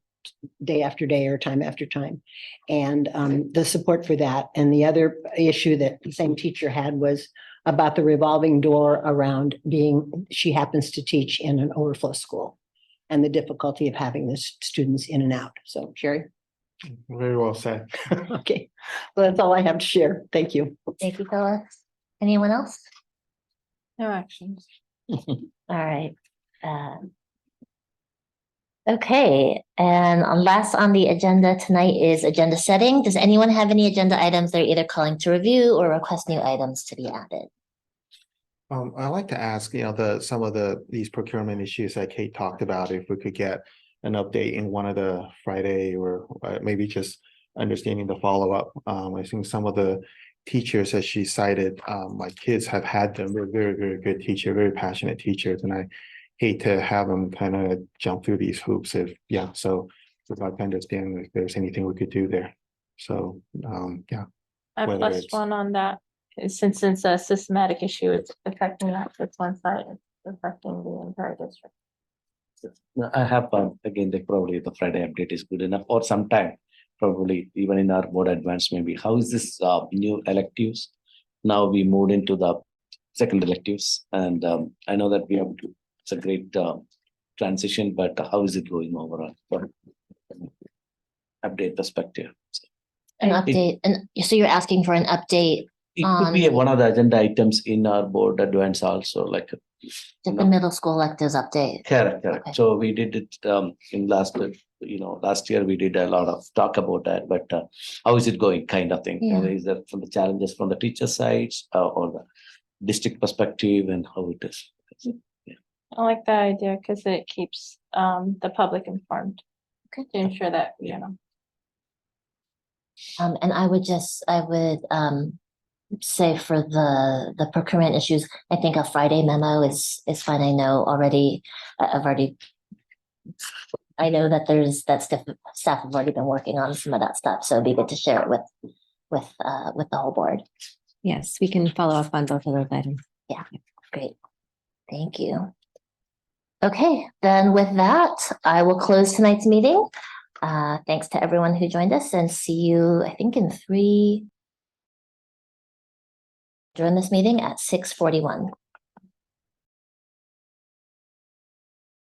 day after day or time after time, and the support for that. And the other issue that the same teacher had was about the revolving door around she happens to teach in an overflow school and the difficulty of having the students in and out. So, Sherry? Very well said. Okay, well, that's all I have to share. Thank you. Thank you, Phyllis. Anyone else? No actions. All right. Okay, and last on the agenda tonight is agenda setting. Does anyone have any agenda items they're either calling to review or request new items to be added? I'd like to ask, some of these procurement issues that Kate talked about, if we could get an update in one of the Friday or maybe just understanding the follow-up. I think some of the teachers that she cited, my kids have had them. They're very, very good teacher, very passionate teachers, and I hate to have them kind of jump through these hoops so I'd like to understand if there's anything we could do there. So, yeah. I whether plus it's- one on that. Since it's a systematic issue, it's affecting not just one side, it's affecting the entire district. I have, again, probably the Friday update is good enough, or sometime, probably even in our board advance, maybe. How is this new electives? Now we moved into the second electives, and I know that it's a great transition, but how is it going overall? Update perspective. An update, and so you're asking for an update It could be on one of the agenda items in our board advance also, like. the middle school electives update. Correct. Okay. So we did it in last year we did a lot of talk about that, but how is it going, kind of thing? Yeah. Is there from the challenges from the teacher sides or the district perspective, and how it is? I like that idea because it keeps the public informed. Okay. To ensure that, And I would say for the procurement issues, I think a Friday memo is fine. I know already, I know that staff have already been working on some of that stuff, so it'd be good to share it with the whole board. Yes, we can follow up on both of those items. Yeah, great. Thank you. Okay, then with that, I will close tonight's meeting. Thanks to everyone who joined us, and see you, I think, during this meeting at 6:41.